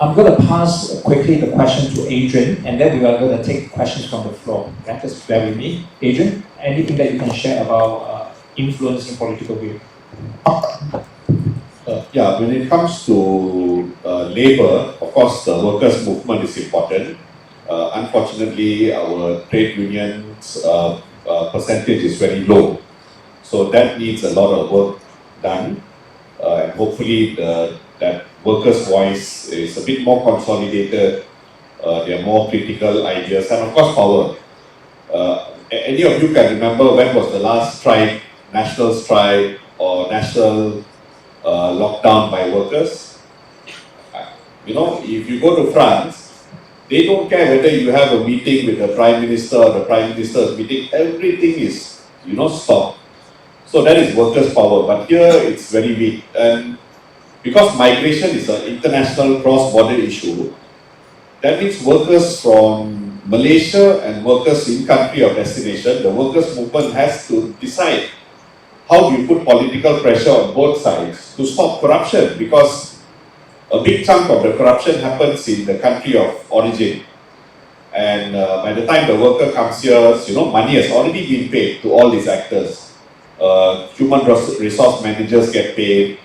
A: I'm going to pass quickly the question to Adrian, and then we are going to take questions from the floor. Okay? Just bear with me. Adrian, anything that you can share about influencing political view?
E: Yeah, when it comes to labor, of course, the workers' movement is important. Unfortunately, our trade unions percentage is very low. So that needs a lot of work done. And hopefully that workers' voice is a bit more consolidated. There are more critical ideas and of course power. Any of you can remember when was the last strike, national strike or national lockdown by workers? You know, if you go to France, they don't care whether you have a meeting with the Prime Minister or the Prime Minister's meeting, everything is, you know, stopped. So that is workers' power, but here it's very weak. And because migration is an international cross-border issue, that means workers from Malaysia and workers in country of destination, the workers' movement has to decide how do you put political pressure on both sides to stop corruption, because a big chunk of the corruption happens in the country of origin. And by the time the worker comes here, money has already been paid to all these actors. Human resource managers get paid,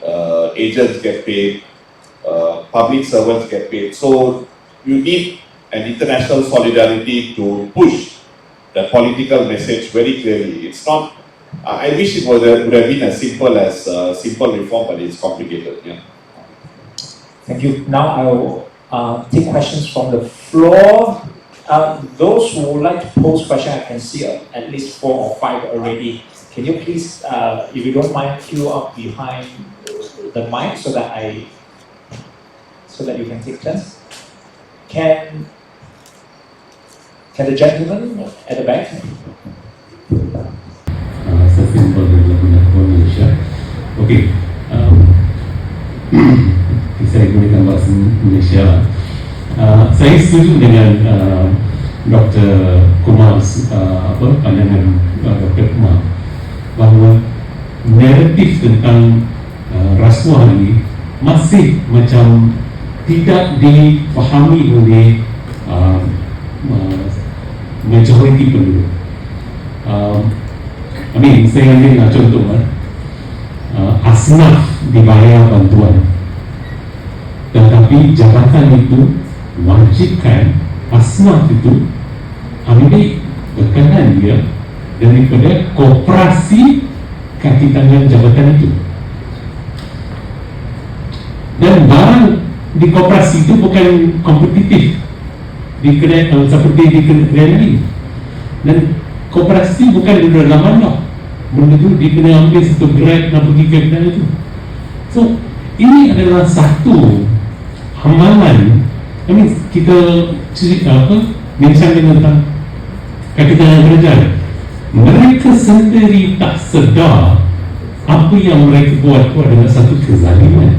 E: agents get paid, public servants get paid. So you need an international solidarity to push the political message very clearly. It's not, I wish it would have been as simple as simple reform, but it's complicated. Yeah.
A: Thank you. Now I will take questions from the floor. Those who would like to pose questions, I can see at least 4 or 5 already. Can you please, if you don't mind, queue up behind the mic so that you can take turns? Can the gentleman at the back?
H: Sustainable Development for Malaysia. Okay. Saya gunakan bahasa Malaysia. Saya setuju dengan Dr. Kumar, pandangan Dr. Kumar bahawa naratif tentang rasuah ini masih macam tidak difahami oleh majoriti penduduk. Saya ambil contoh, asnaf dibayar bantuan, tetapi jabatan itu wajibkan asnaf itu ambil bekalan dia daripada koperasi kaki tangan jabatan itu. Dan barang di koperasi itu bukan kompetitif seperti di kedai lain. Dan koperasi bukan di dalam mana benda itu dia kena ambil satu grab nak pergi ke kedai itu. So ini adalah satu amalan. Kita bincang tentang kaki tangan kerajaan. Mereka sendiri tak sedar apa yang mereka buat itu adalah satu kezaliman.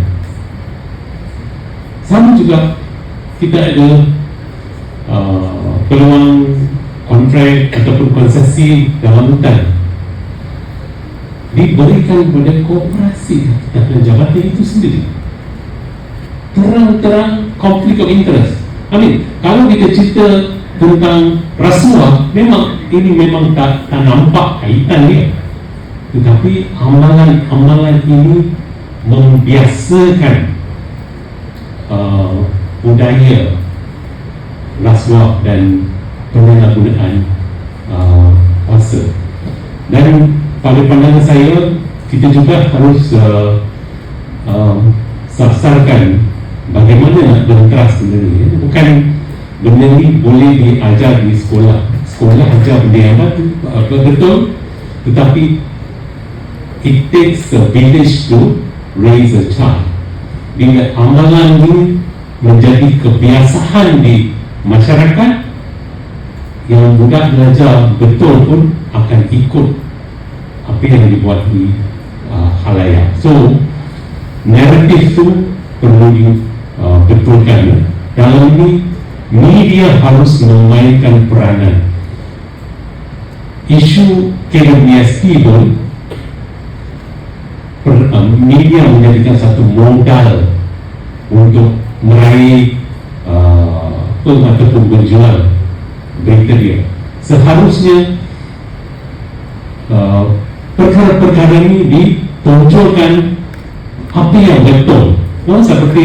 H: Sama juga kita ada peluang kontrak ataupun konsesi dalam hutan diberikan kepada koperasi dan jabatan itu sendiri. Terang-terang konflik of interest. Kalau kita cerita tentang rasuah, ini memang tak nampak kaitan dia. Tetapi amalan ini membiasakan budaya rasuah dan penyalahgunaan kuasa. Dan pada pandangan saya, kita juga harus sasarkan bagaimana nak berteras benda ni. Bukan benda ni boleh diajar di sekolah. Sekolah ajar benda yang betul, tetapi it takes a village to raise a child. Bila amalan ini menjadi kebiasaan di masyarakat, yang budak belajar betul pun akan ikut apa yang dibuat di khalayak. So naratif tu perlu dibetulkan. Dalam ini media harus memainkan peranan. Isu KWSP pun media menjadikan satu modal untuk meraih ataupun berjual berita dia. Seharusnya perkara-perkara ini ditonjolkan apa yang betul. Seperti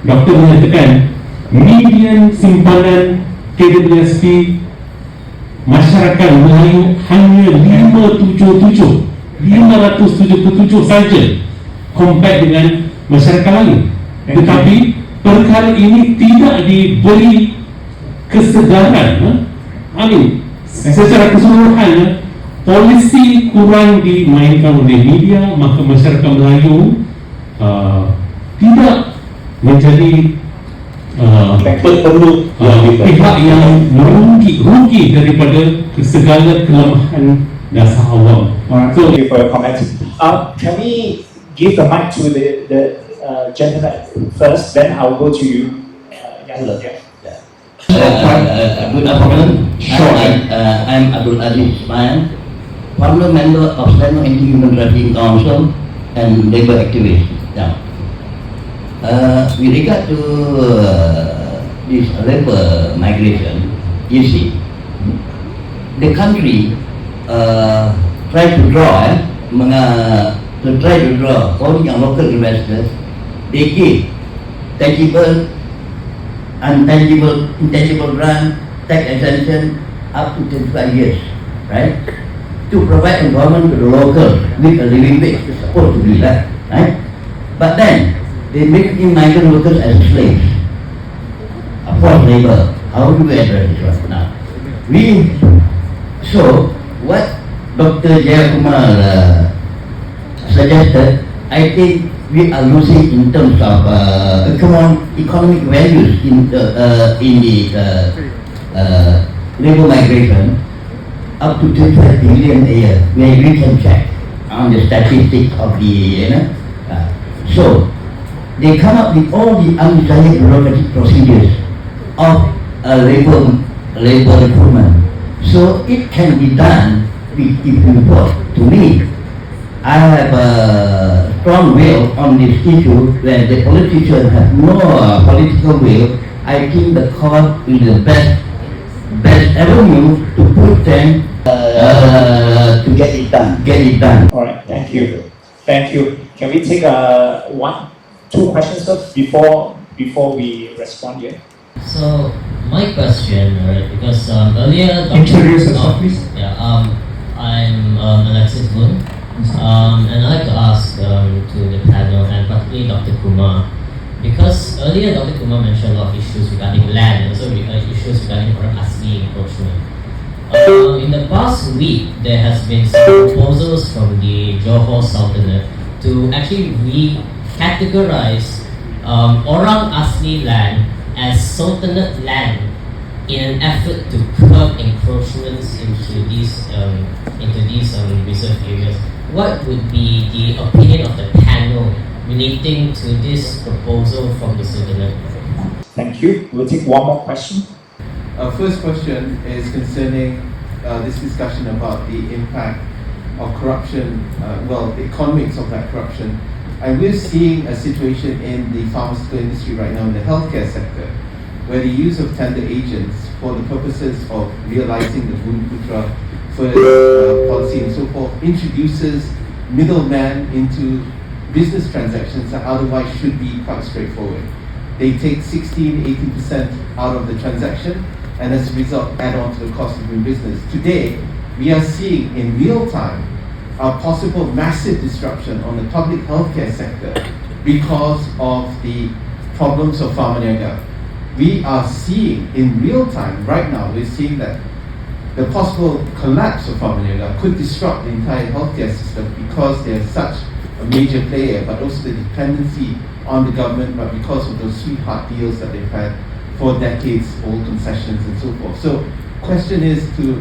H: doktor menyatakan, median simpanan KWSP masyarakat Melayu hanya 577 saja compare dengan masyarakat lain. Tetapi perkara ini tidak diberi kesedaran. Secara keseluruhan polisi kurang dimainkan oleh media, maka masyarakat Melayu tidak menjadi perlu pihak yang merugi daripada segala kelemahan dasar awam.
A: So, thank you for your comment. Can we give the mic to the gentleman first, then I'll go to you.
I: Hello.
A: Yeah.
I: Good afternoon. I'm Abdul Aziz Ismail, former member of Selangor Anti-Human Trafficking Council and labor activist. Now, with regard to this labor migration, you see, the country try to draw all the local investors. They give tangible, intangible grant, tax exemption up to 25 years, right? To provide employment to the locals with a living wage. It's supposed to be that, right? But then they make migrant workers as slaves, forced labor. How do we address this right now? So what Dr. Jeyakumar suggested, I think we are losing in terms of economic values in the labor migration up to 25 billion a year, where we can check on the statistics of the, so they come up with all the undesired bureaucratic procedures of labor recruitment. So it can be done with import. To me, I have a strong will on this issue where the politicians have no political will. I think the court is the best avenue to put them to get it done.
A: All right. Thank you. Thank you. Can we take two questions first before we respond here?
J: So my question, right? Because earlier,
A: Introduce yourself, please.
J: Yeah. I'm Alexis Moon. And I'd like to ask to the panel and particularly Dr. Kumar, because earlier Dr. Kumar mentioned a lot of issues regarding land and also issues regarding orang asli encroachment. In the past week, there has been some proposals from the Johor Sultanate to actually recategorize orang asli land as Sultanate land in an effort to curb encroachments into these reserve areas. What would be the opinion of the panel relating to this proposal from the Sultanate?
A: Thank you. We'll take one more question.
K: First question is concerning this discussion about the impact of corruption, the economics of that corruption. And we're seeing a situation in the pharmaceutical industry right now in the healthcare sector, where the use of tender agents for the purposes of realizing the Bhumiputera first policy and so forth introduces middlemen into business transactions that otherwise should be quite straightforward. They take 16-18% out of the transaction and as a result add on to the cost of doing business. Today, we are seeing in real time a possible massive disruption on the public healthcare sector because of the problems of Pharmaniaga. We are seeing in real time, right now, we're seeing that the possible collapse of Pharmaniaga could disrupt the entire healthcare system because they're such a major player, but also the dependency on the government, but because of those sweetheart deals that they've had for decades, old concessions and so forth. So, question is to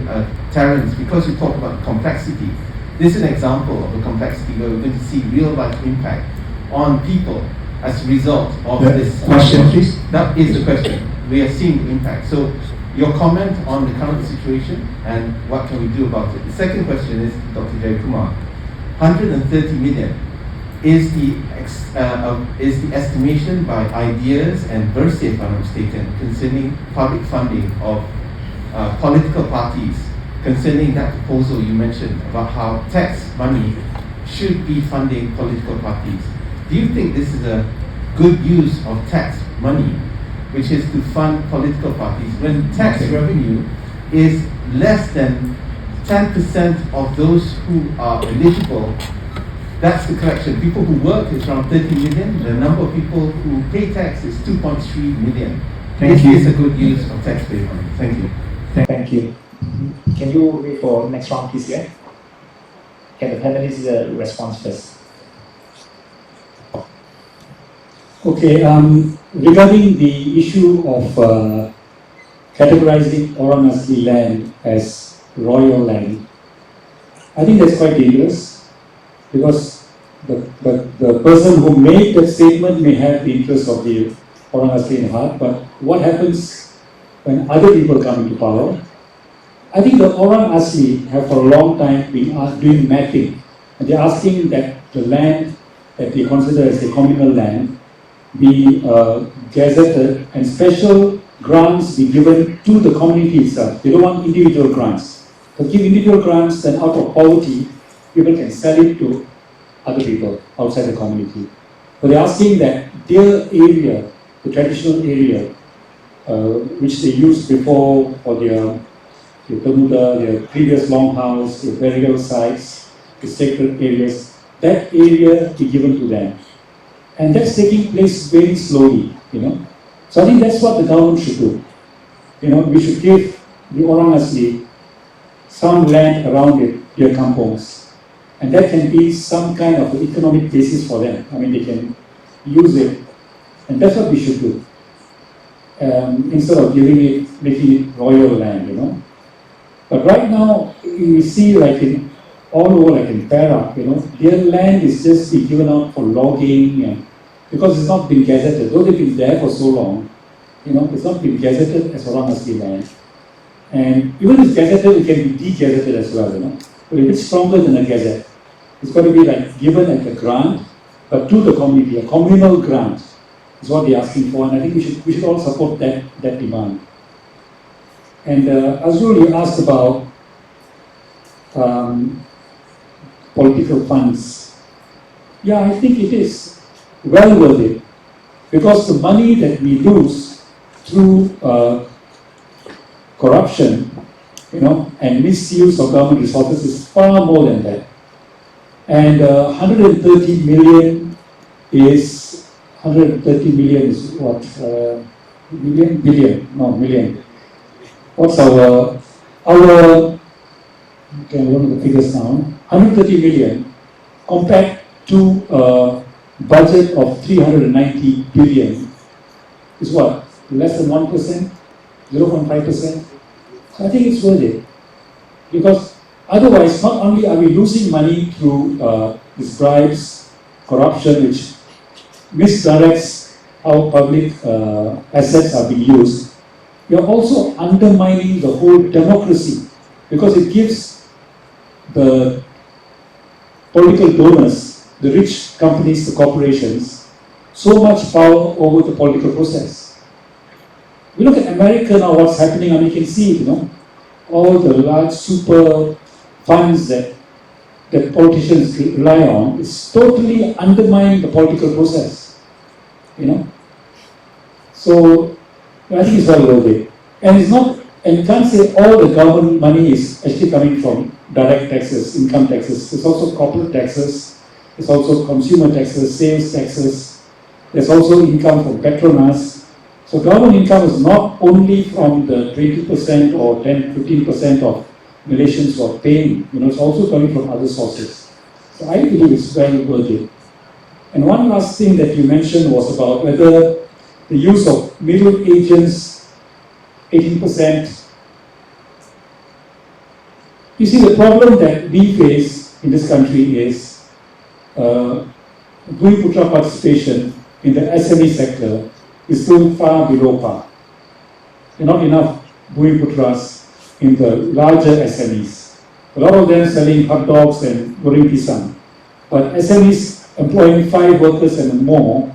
K: Terence, because you talk about complexity, this is an example of a complexity where we're going to see real life impact on people as a result of this.
A: Question, please.
K: That is the question. We are seeing the impact. So, your comment on the current situation and what can we do about it. The second question is Dr. Jeyakumar. 130 million is the estimation by Ideas and Versi, if I'm not mistaken, concerning public funding of political parties, concerning that proposal you mentioned about how tax money should be funding political parties. Do you think this is a good use of tax money, which is to fund political parties, when tax revenue is less than 10% of those who are eligible? That's the correction. People who work is around 30 million. The number of people who pay tax is 2.3 million. Is this a good use of taxpayer money? Thank you.
A: Thank you. Can you wait for next round, please? Yeah. Can the panelists respond first?
F: Okay, regarding the issue of categorizing orang asli land as royal land, I think that's quite dangerous because the person who made that statement may have the interest of the Orang Asli in heart, but what happens when other people come into power? I think the Orang Asli have for a long time been doing mapping, and they're asking that the land that they consider as a communal land be gazetted and special grants be given to the community itself. They don't want individual grants. To give individual grants, then out of poverty, people can sell it to other people outside the community. So they're asking that their area, the traditional area, which they used before for their Pemuda, their previous longhouse, their burial sites, the sacred areas, that area be given to them. And that's taking place very slowly, So I think that's what the government should do. We should give the Orang Asli some land around it, their kampongs. And that can be some kind of economic basis for them. I mean, they can use it. And that's what we should do. Instead of making it royal land, But right now, we see like all over, like in Perak, their land is just be given out for logging, and because it's not been gazetted. Though they've been there for so long, it's not been gazetted as Orang Asli land. And even if it's gazetted, it can be de-gazetted as well, But if it's stronger than a gazette, it's got to be like given like a grant, but to the community, a communal grant is what they're asking for, and I think we should all support that demand. And Azrul, you asked about political funds. Yeah, I think it is well worth it, because the money that we lose through corruption, and misuse of government resources is far more than that. And 130 million is what? Million. What's our okay, one of the figures now, 130 million compared to a budget of 390 billion is what? Less than 1%? 0.5%? I think it's worth it. Because otherwise, not only are we losing money through these bribes, corruption, which misdirects how public assets are being used, we are also undermining the whole democracy, because it gives the political donors, the rich companies, the corporations, so much power over the political process. We look at America now, what's happening, and you can see it, all the large super funds that politicians rely on is totally undermining the political process, So I think it's well worth it. And it's not, and you can't say all the government money is actually coming from direct taxes, income taxes. There's also corporate taxes, there's also consumer taxes, sales taxes, there's also income from Petronas. So government income is not only from the 20% or 10-15% of Malaysians who are paying, it's also coming from other sources. So I believe it's very worth it. And one last thing that you mentioned was about whether the use of middle agents, 18%. You see, the problem that we face in this country is Bumi Putra participation in the SME sector is still far below par. There are not enough Bumi Putras in the larger SMEs. A lot of them selling hot dogs and goreng pisang. But SMEs employing 5 workers and more,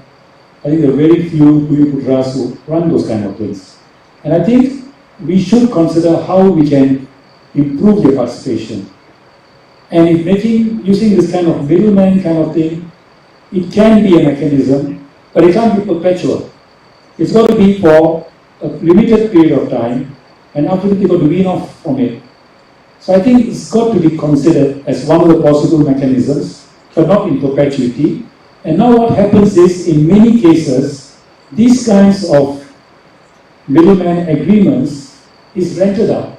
F: I think there are very few Bumi Putras who run those kind of things. And I think we should consider how we can improve their participation. And if using this kind of middleman kind of thing, it can be a mechanism, but it can't be perpetual. It's got to be for a limited period of time, and after that, they've got to wean off from it. So I think it's got to be considered as one of the possible mechanisms, but not in perpetuity. And now what happens is, in many cases, these kinds of middleman agreements is rented out.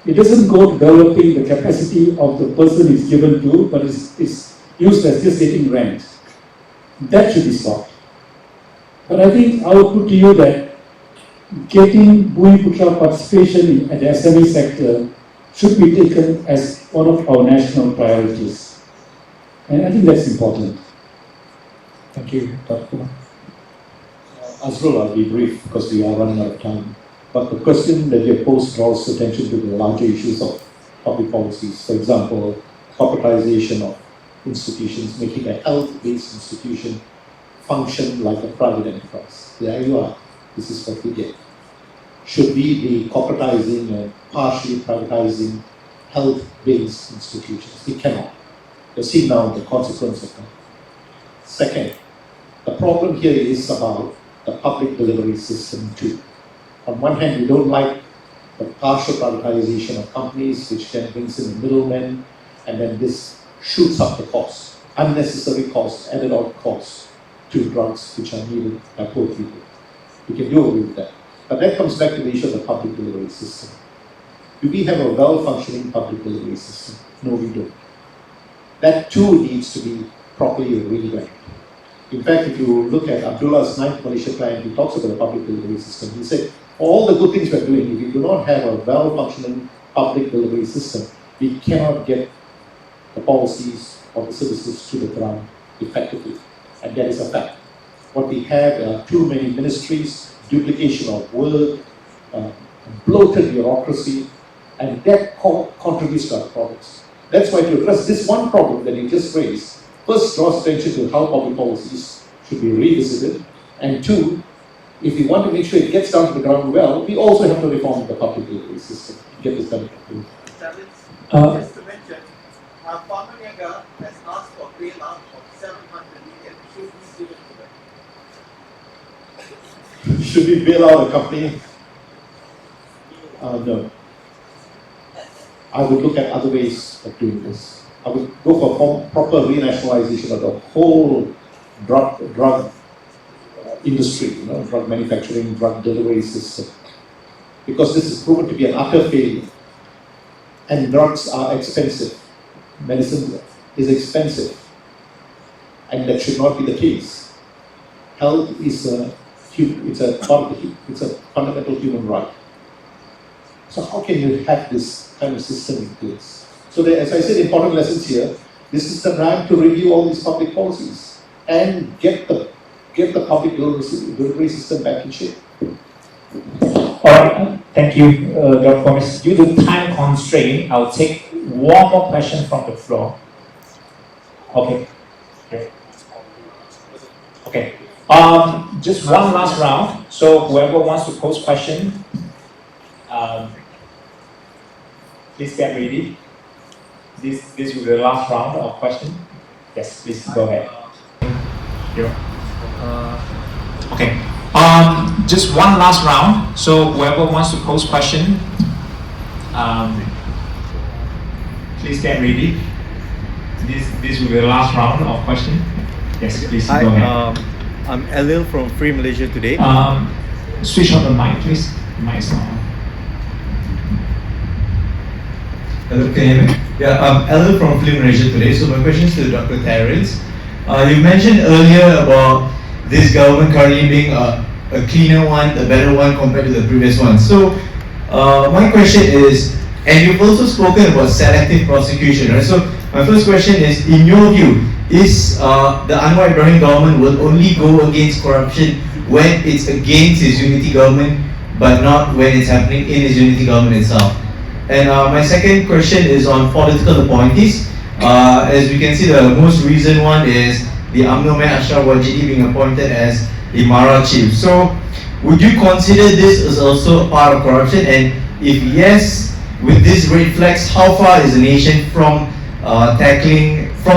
F: It doesn't go to developing the capacity of the person it's given to, but it's used as just getting rent. That should be stopped. But I think I would put to you that getting Bumi Putra participation at the SME sector should be taken as one of our national priorities. And I think that's important. Thank you, Dr. Kumar.
C: Azrul, I'll be brief because we are running out of time. But the question that you posed draws attention to the larger issues of public policies. For example, corporatization of institutions, making a health-based institution function like a private enterprise. There you are. This is what we get. Should we be corporatizing or partially privatizing health-based institutions? We cannot. You see now the consequence of that. Second, the problem here is about the public delivery system too. On one hand, we don't like the partial privatization of companies, which then brings in the middlemen, and then this shoots up the cost, unnecessary costs, added on costs to drugs which are needed by poor people. We can do away with that. But that comes back to the issue of the public delivery system. Do we have a well-functioning public delivery system? No, we don't. That too needs to be properly revamped. In fact, if you look at Abdullah's 9th Malaysia plan, he talks about the public delivery system. He said, all the good things we're doing, if we do not have a well-functioning public delivery system, we cannot get the policies or the services to the ground effectively. And that is a fact. What we have are too many ministries, duplication of work, bloated bureaucracy, and that contributes to our problems. That's why to address this one problem that you just raised, first draws attention to how public policies should be revisited, and two, if we want to make sure it gets down to the ground well, we also have to reform the public delivery system to get this done.
L: Just to mention, Pamanaga has asked for bailout of 700 million. Should we give it to them?
C: Should we bail out a company? No. I would look at other ways of doing this. I would go for proper renationalization of the whole drug industry, drug manufacturing, drug delivery system. Because this is proven to be an utter failure. And drugs are expensive. Medicine is expensive. And that should not be the case. Health is it's a fundamental human right. So how can you have this kind of system in place? So there, as I said, important lessons here. This is the time to review all these public policies and get the public delivery system back in shape.
A: All right, thank you, Dr. Gomez. Due to time constraint, I'll take one more question from the floor. Okay. Okay. Just one last round. So whoever wants to pose question, please get ready. This will be the last round of question. Yes, please go ahead. Okay. Just one last round. So whoever wants to pose question, please get ready. This will be the last round of question. Yes, please go ahead.
M: I'm Elil from Free Malaysia Today.
A: Switch on the mic, please. The mic is on.
M: Hello, can you hear me? Yeah, I'm Elil from Free Malaysia Today. So my question is to Dr. Terence. You mentioned earlier about this government currently being a cleaner one, a better one compared to the previous one. So my question is, and you've also spoken about selective prosecution, right? So my first question is, in your view, is the Anwar Ibrahim government will only go against corruption when it's against his unity government, but not when it's happening in his unity government itself? And my second question is on political appointees. As we can see, the most recent one is the UMNO Man Ashraf Wajidi being appointed as the Mara chief. So would you consider this as also a part of corruption? And if yes, with these red flags, how far is the nation from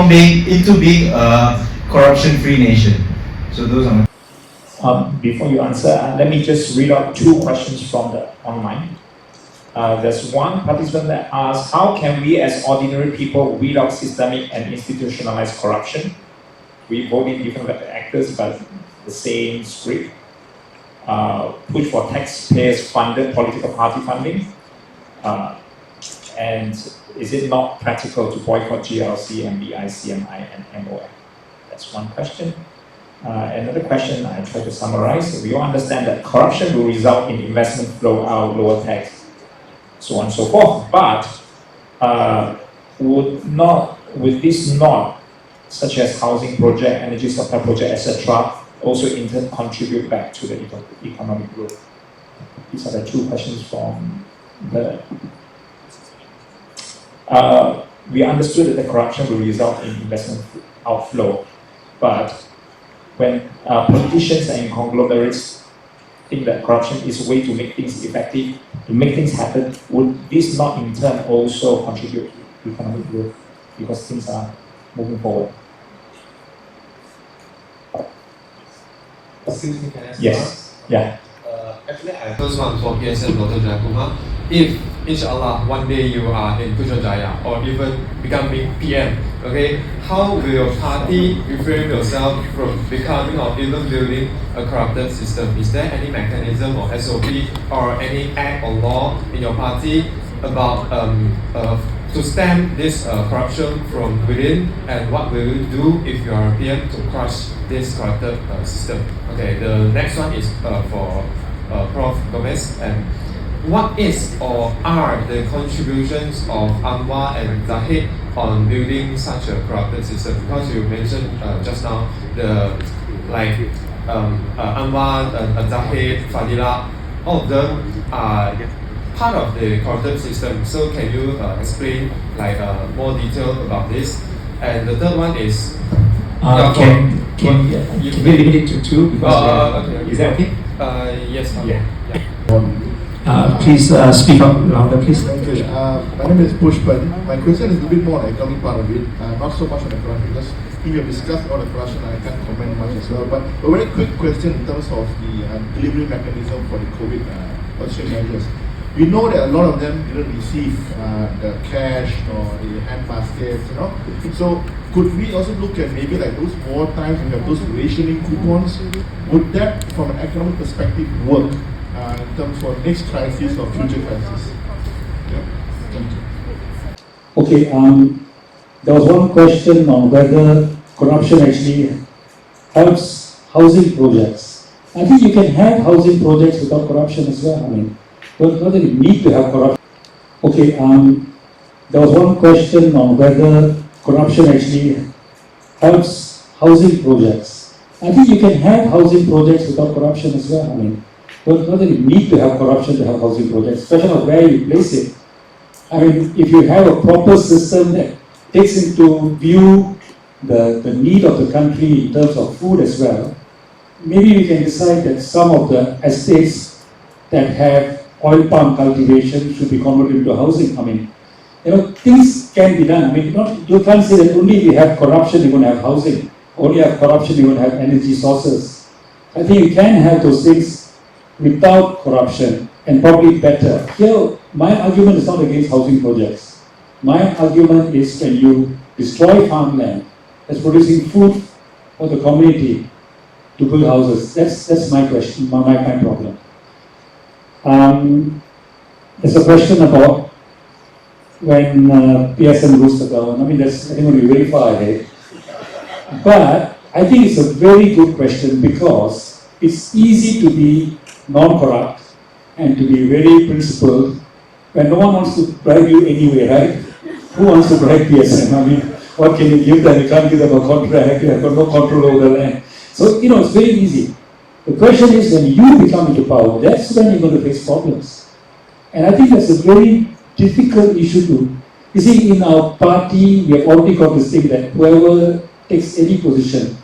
M: being a corruption-free nation? So those are my
A: Before you answer, let me just read out two questions from the online. There's one participant that asks, how can we as ordinary people weed out systemic and institutionalized corruption? We vote in different actors, but the same script. Push for taxpayers-funded political party funding. And is it not practical to boycott GLC, MBI, CMI, and MOF? That's one question. Another question I try to summarize. We all understand that corruption will result in investment flow out, lower tax, so on and so forth. But would this not such as housing project, energy supply project, etc., also in turn contribute back to the economic growth? These are the two questions from the. We understood that the corruption will result in investment outflow, but when politicians and conglomerates think that corruption is a way to make things effective, to make things happen, would this not in turn also contribute to economic growth because things are moving forward?
N: Excuse me, can I ask?
A: Yes. Yeah.
N: Actually, I first one for PSM Dr. Jeyakumar. If inshallah one day you are in Putrajaya or even becoming PM, okay, how will your party refrain yourself from becoming or even building a corrupted system? Is there any mechanism or SOP or any act or law in your party about to stem this corruption from within, and what will you do if you are a PM to crush this corrupted system? Okay, the next one is for Prof. Gomez, and what is or are the contributions of Anwar and Zahid on building such a corrupted system? Because you mentioned just now the Anwar, Zahid, Fadila, all of them are part of the corrupted system. So can you explain more detail about this? And the third one is
A: Can we limit it to two? Because
N: okay.
A: Is that okay?
N: Yes.
A: Yeah.
O: Please speak up louder, please.
P: Okay. My name is Pushpan. My question is a bit more on the economic part of it, not so much on the corruption, because we have discussed all the corruption and I can't comment much as well. But a very quick question in terms of the delivery mechanism for the COVID measures. We know that a lot of them didn't receive the cash or the hand baskets, So could we also look at maybe like those war times, we have those rationing coupons? Would that, from an economic perspective, work in terms of next crisis or future crisis? Yeah. Thank you.
F: Okay, there was one question on whether corruption actually helps housing projects. I think you can have housing projects without corruption as well. I mean, not that you need to have corruption. Okay, there was one question on whether corruption actually helps housing projects. I think you can have housing projects without corruption as well. I mean, not that you need to have corruption to have housing projects, especially of where you place it. I mean, if you have a proper system that takes into view the need of the country in terms of food as well, maybe we can decide that some of the estates that have oil palm cultivation should be converted into housing. I mean, things can be done. I mean, you can't say that only if you have corruption you're going to have housing, only have corruption you're going to have energy sources. I think you can have those things without corruption and probably better. Here, my argument is not against housing projects. My argument is when you destroy farmland that's producing food for the community to build houses. That's my question, my problem. There's a question about when PSM rules the government. I mean, that's going to be very far ahead. But I think it's a very good question because it's easy to be non-corrupt and to be very principled when no one wants to bribe you anyway, right? Who wants to bribe PSM? I mean, what can you give them? You can't give them a contract, you have got no control over the land. So, it's very easy. The question is when you become into power, that's when you're going to face problems. And I think that's a very difficult issue to. You see, in our party, we have already got this thing that whoever takes any position,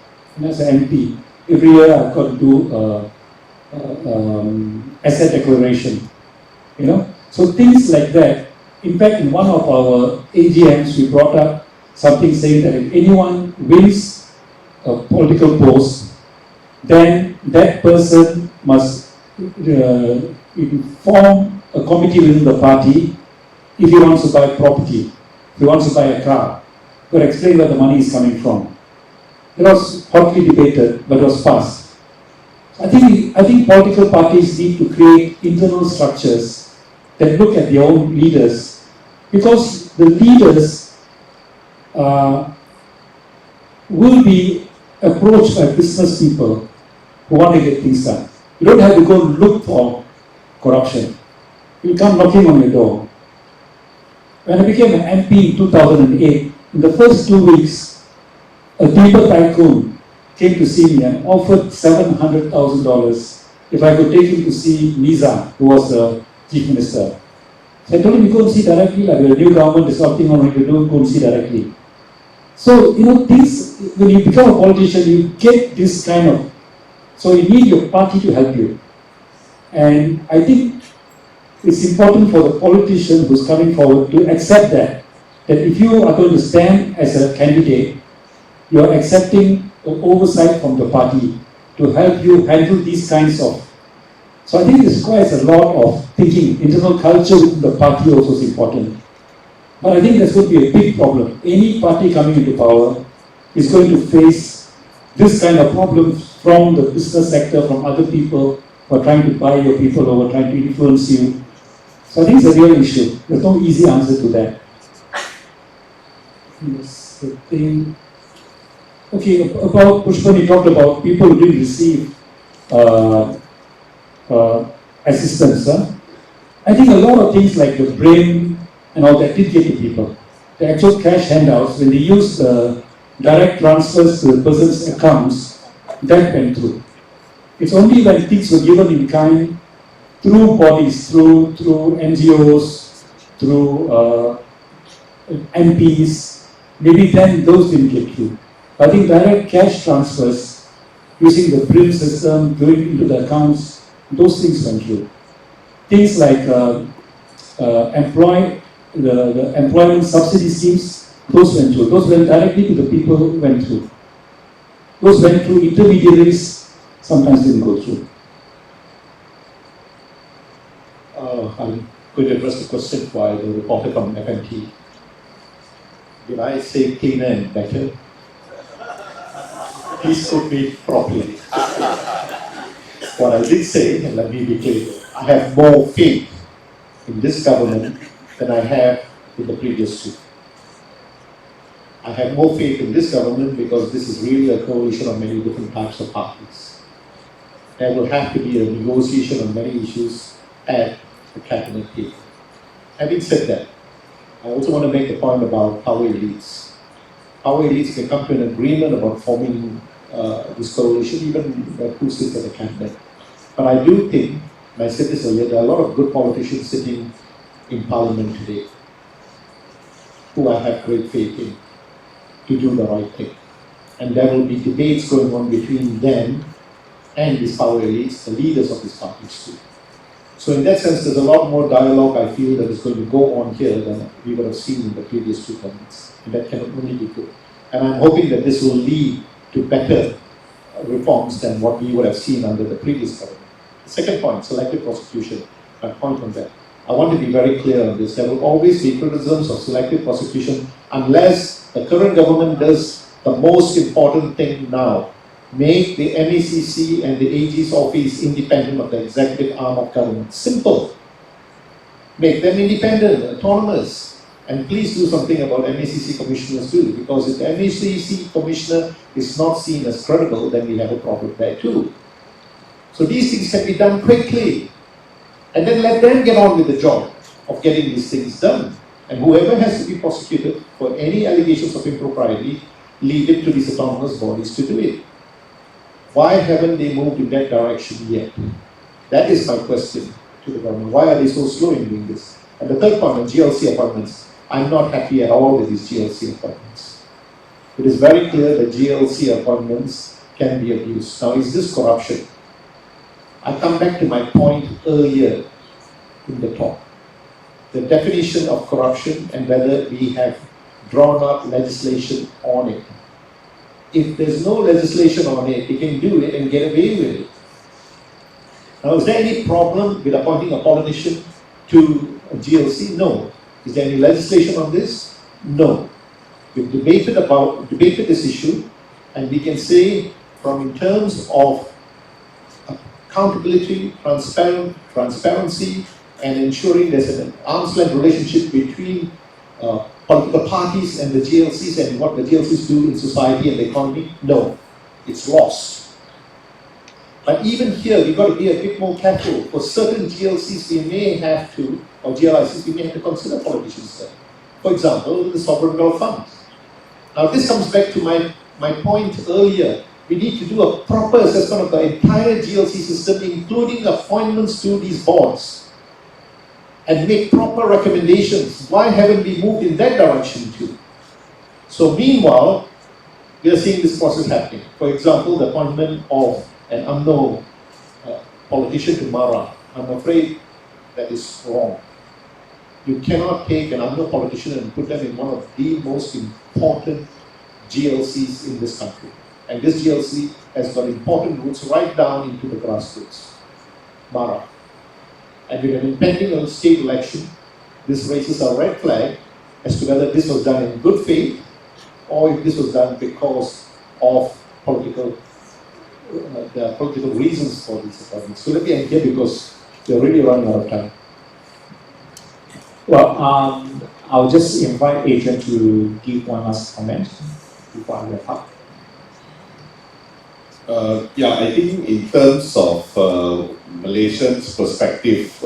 F: as an MP, every year I've got to do asset declaration. So things like that. In fact, in one of our AGMs, we brought up something saying that if anyone wins a political post, then that person must form a committee within the party if he wants to buy property, if he wants to buy a car. But explain where the money is coming from. It was hotly debated, but it was passed. I think political parties need to create internal structures that look at their own leaders, because the leaders will be approached by business people who want to get things done. You don't have to go look for corruption. You'll come knocking on your door. When I became an MP in 2008, in the first 2 weeks, a paper tycoon came to see me and offered $700,000 if I could take him to see Nizam, who was the chief minister. So I told him, you go and see directly, like the new government is something on what you do, go and see directly. So, things, when you become a politician, you get this kind of, so you need your party to help you. And I think it's important for the politician who's coming forward to accept that if you are going to stand as a candidate, you are accepting oversight from the party to help you handle these kinds of. So I think this requires a lot of thinking. Internal culture within the party also is important. But I think that's going to be a big problem. Any party coming into power is going to face this kind of problems from the business sector, from other people who are trying to buy your people over, trying to influence you. So I think it's a real issue. There's no easy answer to that. Yes, the thing. Okay, about Pushpan, you talked about people who didn't receive assistance. I think a lot of things like the brain and all that did get to people. The actual cash handouts, when they use direct transfers to the person's accounts, that went through. It's only when things were given in kind through bodies, through NGOs, through MPs, maybe then those didn't get through. I think direct cash transfers using the BRIM system, going into the accounts, those things went through. Things like the employment subsidy schemes, those went through. Those went directly to the people who went through. Those went through intermediaries, sometimes didn't go through.
C: I'm going to address the question by the reporter from FMT. Did I say cleaner and better? Please quote me properly. What I did say, and let me be clear, I have more faith in this government than I have in the previous two. I have more faith in this government because this is really a coalition of many different types of parties. There will have to be a negotiation on many issues at the cabinet table. Having said that, I also want to make the point about power elites. Power elites can come to an agreement about forming this coalition, even who sits at the cabinet. But I do think, and I said this earlier, there are a lot of good politicians sitting in parliament today who I have great faith in to do the right thing. And there will be debates going on between them and these power elites, the leaders of these parties too. So in that sense, there's a lot more dialogue I feel that is going to go on here than we would have seen in the previous two governments. And that can only be good. And I'm hoping that this will lead to better reforms than what we would have seen under the previous government. The second point, selective prosecution. My point on that. I want to be very clear on this. There will always be criticisms of selective prosecution unless the current government does the most important thing now. Make the MECC and the AG's office independent of the executive arm of government. Simple. Make them independent, autonomous. And please do something about MECC commissioners too, because if the MECC commissioner is not seen as credible, then we have a problem there too. So these things can be done quickly. And then let them get on with the job of getting these things done. And whoever has to be prosecuted for any allegations of impropriety, leave it to these autonomous bodies to do it. Why haven't they moved in that direction yet? That is my question to the government. Why are they so slow in doing this? And the third point on GLC appointments, I'm not happy at all with these GLC appointments. It is very clear that GLC appointments can be abused. Now, is this corruption? I come back to my point earlier in the talk. The definition of corruption and whether we have drawn up legislation on it. If there's no legislation on it, we can do it and get away with it. Now, is there any problem with appointing a politician to a GLC? No. Is there any legislation on this? No. We've debated this issue, and we can say from in terms of accountability, transparency, and ensuring there's an arm's length relationship between political parties and the GLCs and what the GLCs do in society and the economy? No, it's lost. But even here, we've got to be a bit more careful. For certain GLCs, we may have to, or GLICs, we may have to consider politicians there. For example, the sovereign wealth funds. Now, this comes back to my
B: my point earlier, we need to do a proper assessment of the entire GLC system, including appointments to these boards, and make proper recommendations. Why haven't we moved in that direction too? So meanwhile, we are seeing this process happening. For example, the appointment of an UMNO politician to Mara. I'm afraid that is wrong. You cannot take an UMNO politician and put them in one of the most important GLCs in this country. And this GLC has got important roots right down into the grassroots. Mara. And with an impending state election, this raises a red flag as to whether this was done in good faith or if this was done because of political reasons for this appointment. So let me end here because we're really running out of time.
A: Well, I'll just invite Adrian to give one last comment before I wrap up.
E: I think in terms of Malaysians' perspective,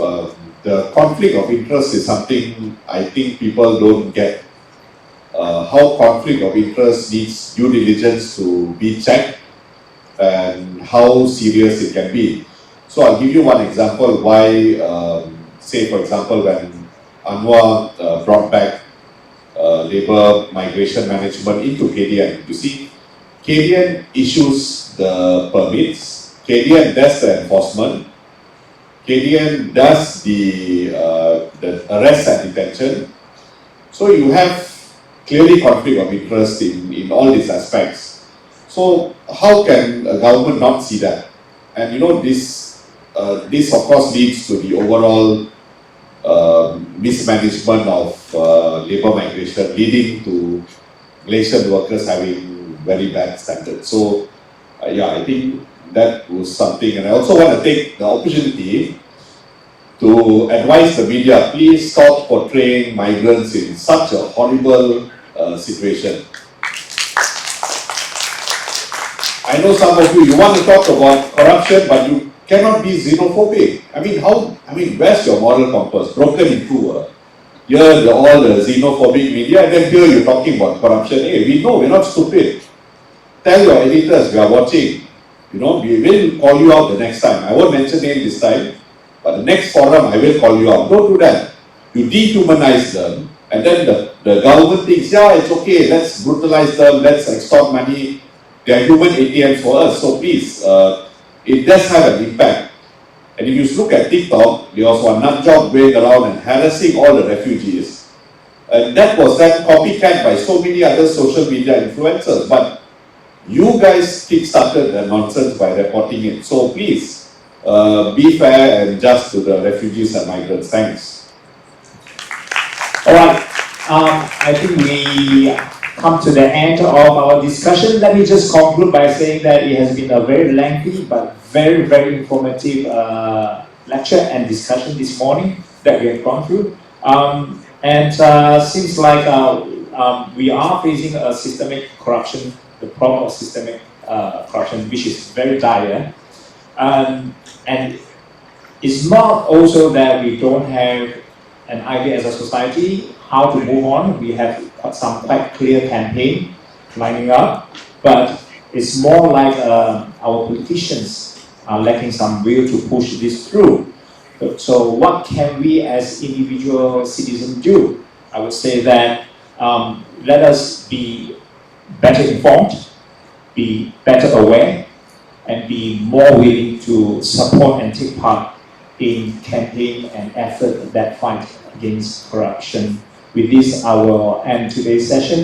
E: the conflict of interest is something I think people don't get. How conflict of interest needs due diligence to be checked and how serious it can be. So I'll give you one example why, say for example, when Anwar brought back labour migration management into KDN. You see, KDN issues the permits, KDN does the enforcement, KDN does the arrest and detention. So you have clearly conflict of interest in all these aspects. So how can a government not see that? And you know, this of course leads to the overall mismanagement of labour migration, leading to Malaysian workers having very bad standards. So I think that was something, and I also want to take the opportunity to advise the media, please stop portraying migrants in such a horrible situation. I know some of you want to talk about corruption, but you cannot be xenophobic. I mean, where's your moral compass? Broken in two. Here, all the xenophobic media, and then here you're talking about corruption. Hey, we know, we're not stupid. Tell your editors we are watching. You know, we will call you out the next time. I won't mention name this time, but the next forum I will call you out. Don't do that. You dehumanize them, and then the government thinks, yeah, it's okay, let's brutalize them, let's extort money. They are human ATMs for us, so please, it does have an impact. And if you look at TikTok, there was one nut job going around and harassing all the refugees. And that was then copycat by so many other social media influencers. But you guys kick-started the nonsense by reporting it. So please, be fair and just to the refugees and migrants. Thanks.
A: All right. I think we come to the end of our discussion. Let me just conclude by saying that it has been a very lengthy but very, very informative lecture and discussion this morning that we have gone through. Seems like we are facing a systemic corruption, the problem of systemic corruption, which is very dire. And it's not also that we don't have an idea as a society how to move on. We have some quite clear campaign lining up, but it's more like our politicians are lacking some will to push this through. So what can we as individual citizens do? I would say that let us be better informed, be better aware, and be more willing to support and take part in campaign and effort that fight against corruption. With this, I will end today's session.